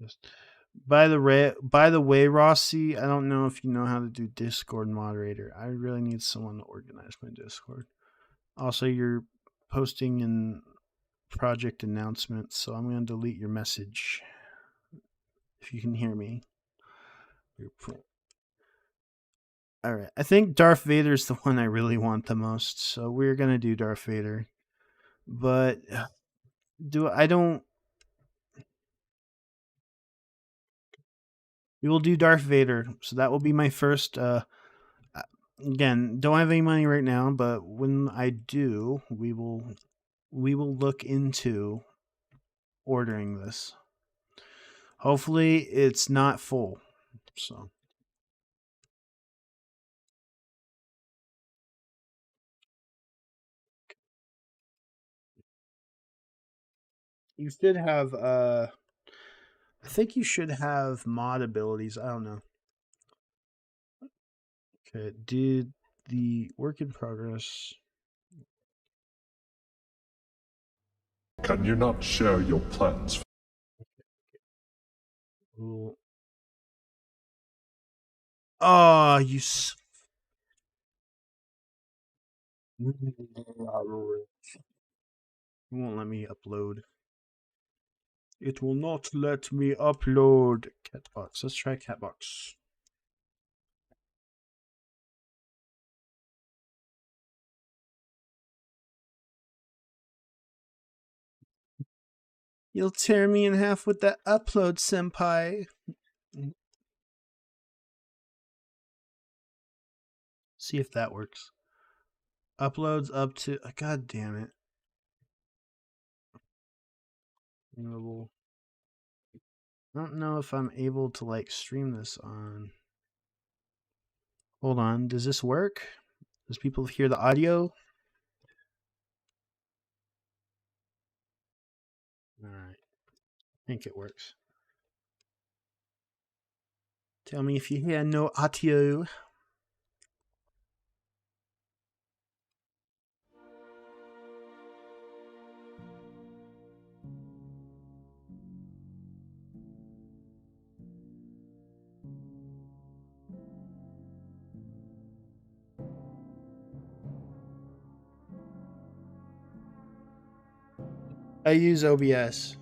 Test. By the way, Rossi, I don't know if you know how to do Discord moderator. I really need someone to organize my Discord. Also, you're posting in project announcements, so I'm going to delete your message if you can hear me. All right. I think Darth Vader's the one I really want the most, so we're going to do Darth Vader. But we will do Darth Vader. So that will be my first again, don't have any money right now, but when I do, we will look into ordering this. Hopefully it's not full. So you should have I think you should have mod abilities. I don't know. Okay, did the work in progress. Can you not share your plans? Oh, you. It won't let me upload. It will not let me upload. Catbox. Let's try Catbox. You'll tear me in half with that upload, senpai. See if that works. Uploads up to. God damn it. I don't know if I'm able to like stream this on. Hold on. Does this work? Does people hear the audio? All right. I think it works. Tell me if you hear no audio. I use OBS.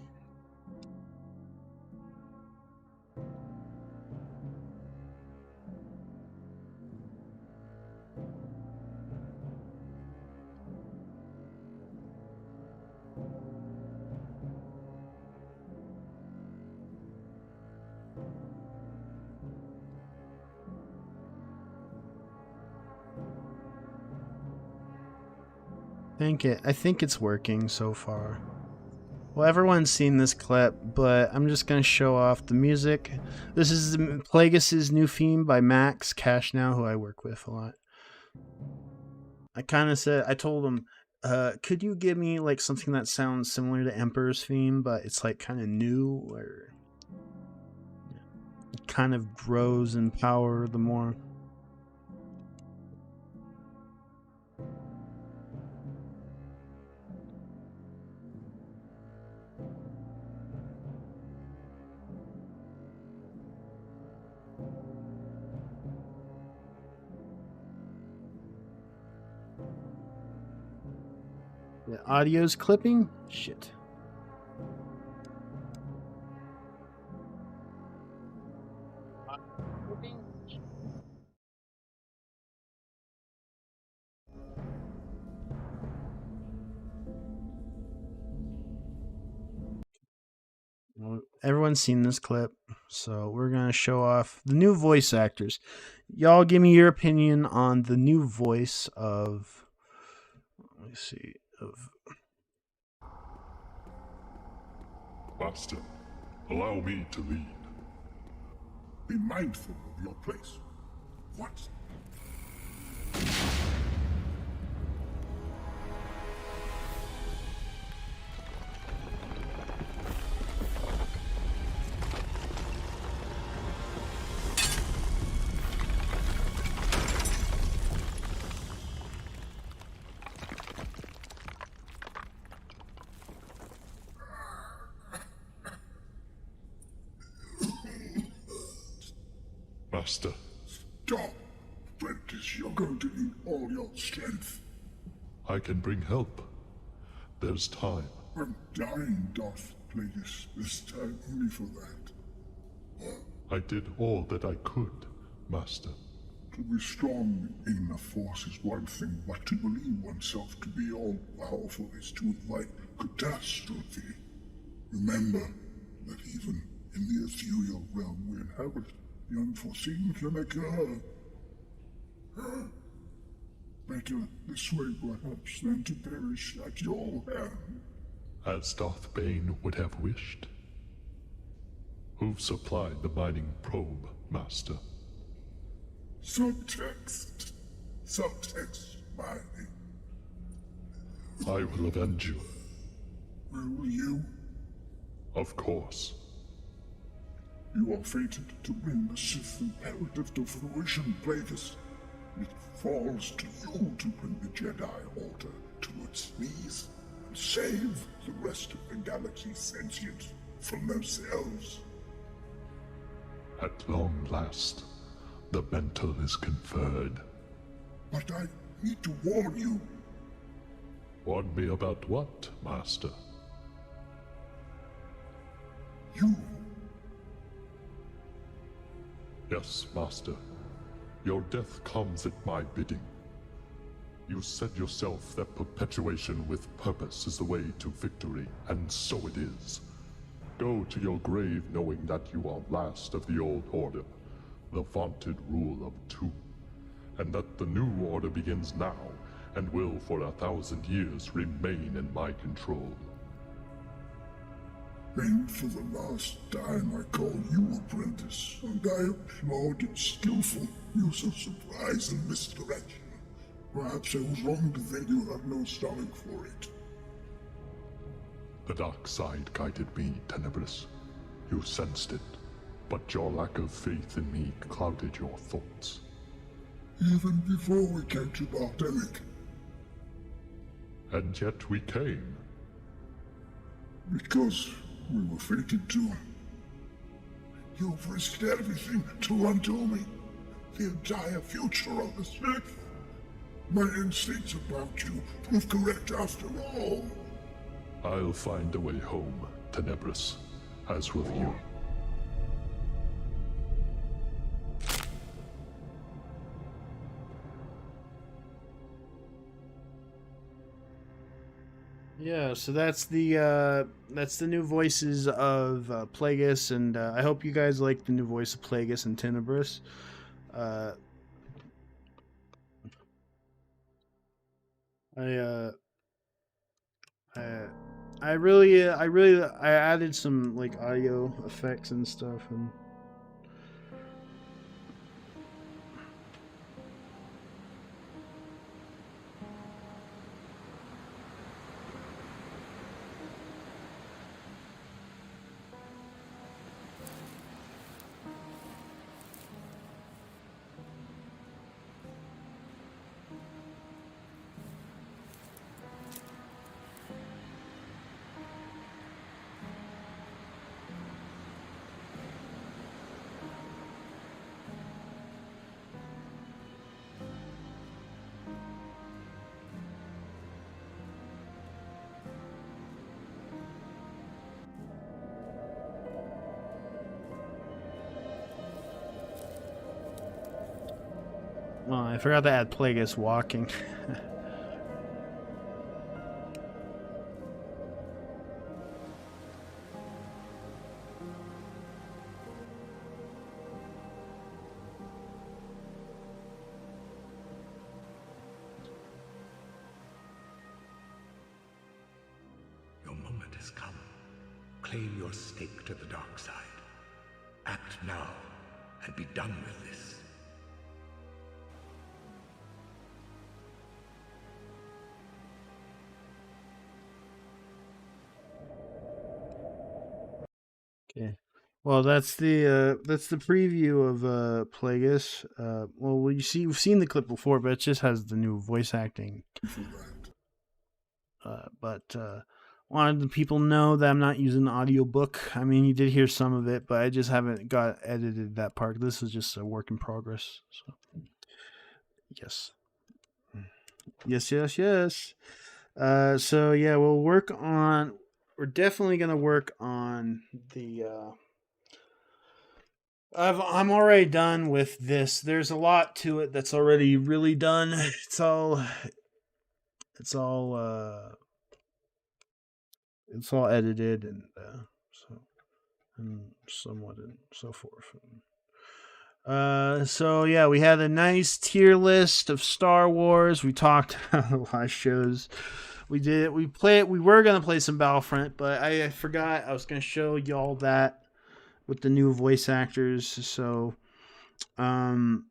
I think it's working so far. Well, everyone's seen this clip, but I'm just gonna show off the music. This is Plagueis' new theme by Max Cash Now, who I work with a lot. I told him, could you give me like something that sounds similar to Emperor's theme, but it's like kind of new, or it kind of grows in power the more. The audio's clipping? Shit. Well, everyone's seen this clip, so we're gonna show off the new voice actors. Y'all give me your opinion on the new voice of, let me see, of Master, allow me to lead. Be mindful of your place. What? Master. Stop! Apprentice, you're going to need all your strength. I can bring help. There's time. I'm dying, Darth Plagueis. This time only for that. I did all that I could, Master. To be strong in the Force is one thing, but to believe oneself to be all-powerful is to invite catastrophe. Remember that even in the ethereal realm we inhabit, the unforeseen can occur. Better this way, perhaps, than to perish at your hand. As Darth Bane would have wished. Who've supplied the mining probe, Master? Subtext. Subtext, mining. I will avenge you. Will you? Of course. You are fated to bring the Sith imperative to fruition, Plagueis. It falls to you to bring the Jedi Order to its knees and save the rest of the galaxy's sentience from themselves. At long last, the mantle is conferred. But I need to warn you. Warn me about what, Master? You. Yes, Master. Your death comes at my bidding. You said yourself that perpetuation with purpose is the way to victory, and so it is. Go to your grave knowing that you are last of the old order, the vaunted rule of two, and that the new order begins now, and will for 1,000 years remain in my control. And for the last time I call you apprentice, and I applaud your skillful use of surprise and misdirection. Perhaps I was wrong to think you had no stomach for it. The dark side guided me, Tenebris. You sensed it, but your lack of faith in me clouded your thoughts. Even before we came to Baltemic. And yet we came. Because we were fated to. You've risked everything to undo me. The entire future of the Sith. My instincts about you proved correct after all. I'll find a way home, Tenebris, as will you. Yeah, so that's the new voices of Plagueis, and I hope you guys like the new voice of Plagueis and Tenebris. I added some like audio effects and stuff, and oh, I forgot to add Plagueis walking. Your moment has come. Claim your stake to the dark side. Act now, and be done with this. Okay. Well, that's the preview of Plagueis. Well, we've seen the clip before, but it just has the new voice acting. But wanted the people to know that I'm not using the audiobook. I mean, you did hear some of it, but I just haven't got edited that part. This is just a work in progress. So, yes. Yes. So yeah, we're definitely going to work on the, I'm already done with this. There's a lot to it that's already really done. It's all edited and somewhat and so forth. So yeah, we had a nice tier list of Star Wars. We talked about a lot of shows. We were gonna play some Battlefront, but I forgot I was gonna show y'all that with the new voice actors. So, I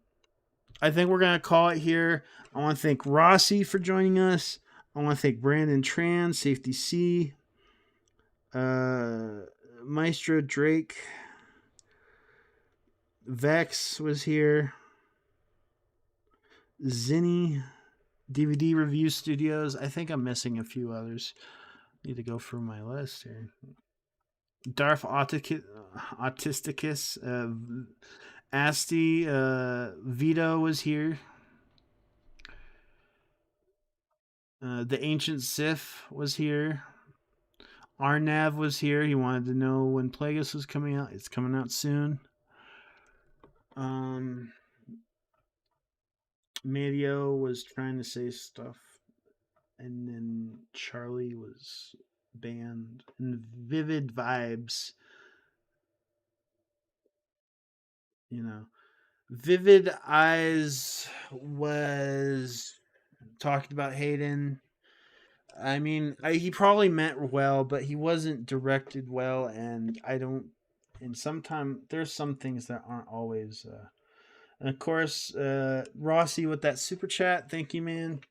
think we're gonna call it here. I want to thank Rossi for joining us. I want to thank Brandon Tran, Safety C, Maestro Drake, Vex was here, Zinni, DVD Review Studios. I think I'm missing a few others. Need to go through my list here. Darth Autisticus, Asti, Vito was here. The Ancient Sith was here. Arnav was here. He wanted to know when Plagueis was coming out. It's coming out soon. Mario was trying to say stuff, and then Charlie was banned. And Vivid Vibes, Vivid Eyes was talking about Hayden. I mean, he probably meant well, but he wasn't directed well, and sometimes there's some things that aren't always. And of course, Rossi with that super chat. Thank you, man.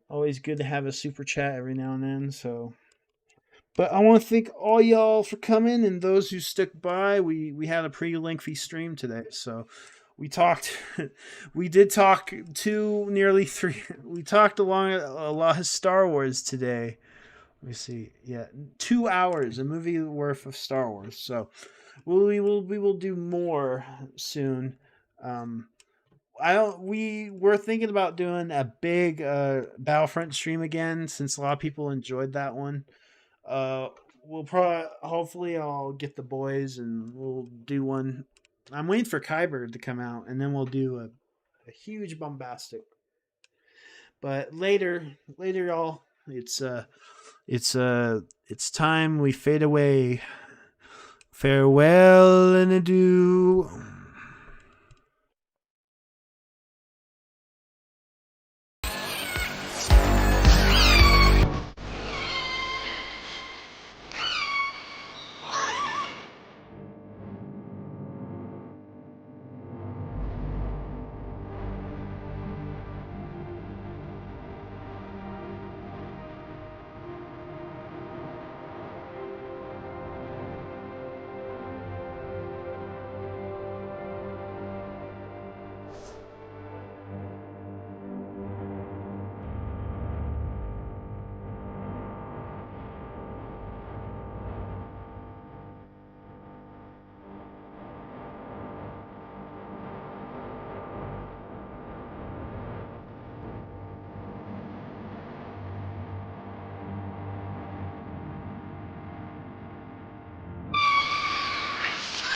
Always good to have a super chat every now and then. So, but I want to thank all y'all for coming and those who stuck by. We had a pretty lengthy stream today, so we talked. We did talk nearly 3. We talked along a lot of Star Wars today. Let me see. Yeah, 2 hours, a movie worth of Star Wars. So we will do more soon. We were thinking about doing a big Battlefront stream again, since a lot of people enjoyed that one. Hopefully I'll get the boys and we'll do one. I'm waiting for Kyber to come out, and then we'll do a huge bombastic. But later, y'all, it's time we fade away. Farewell and adieu.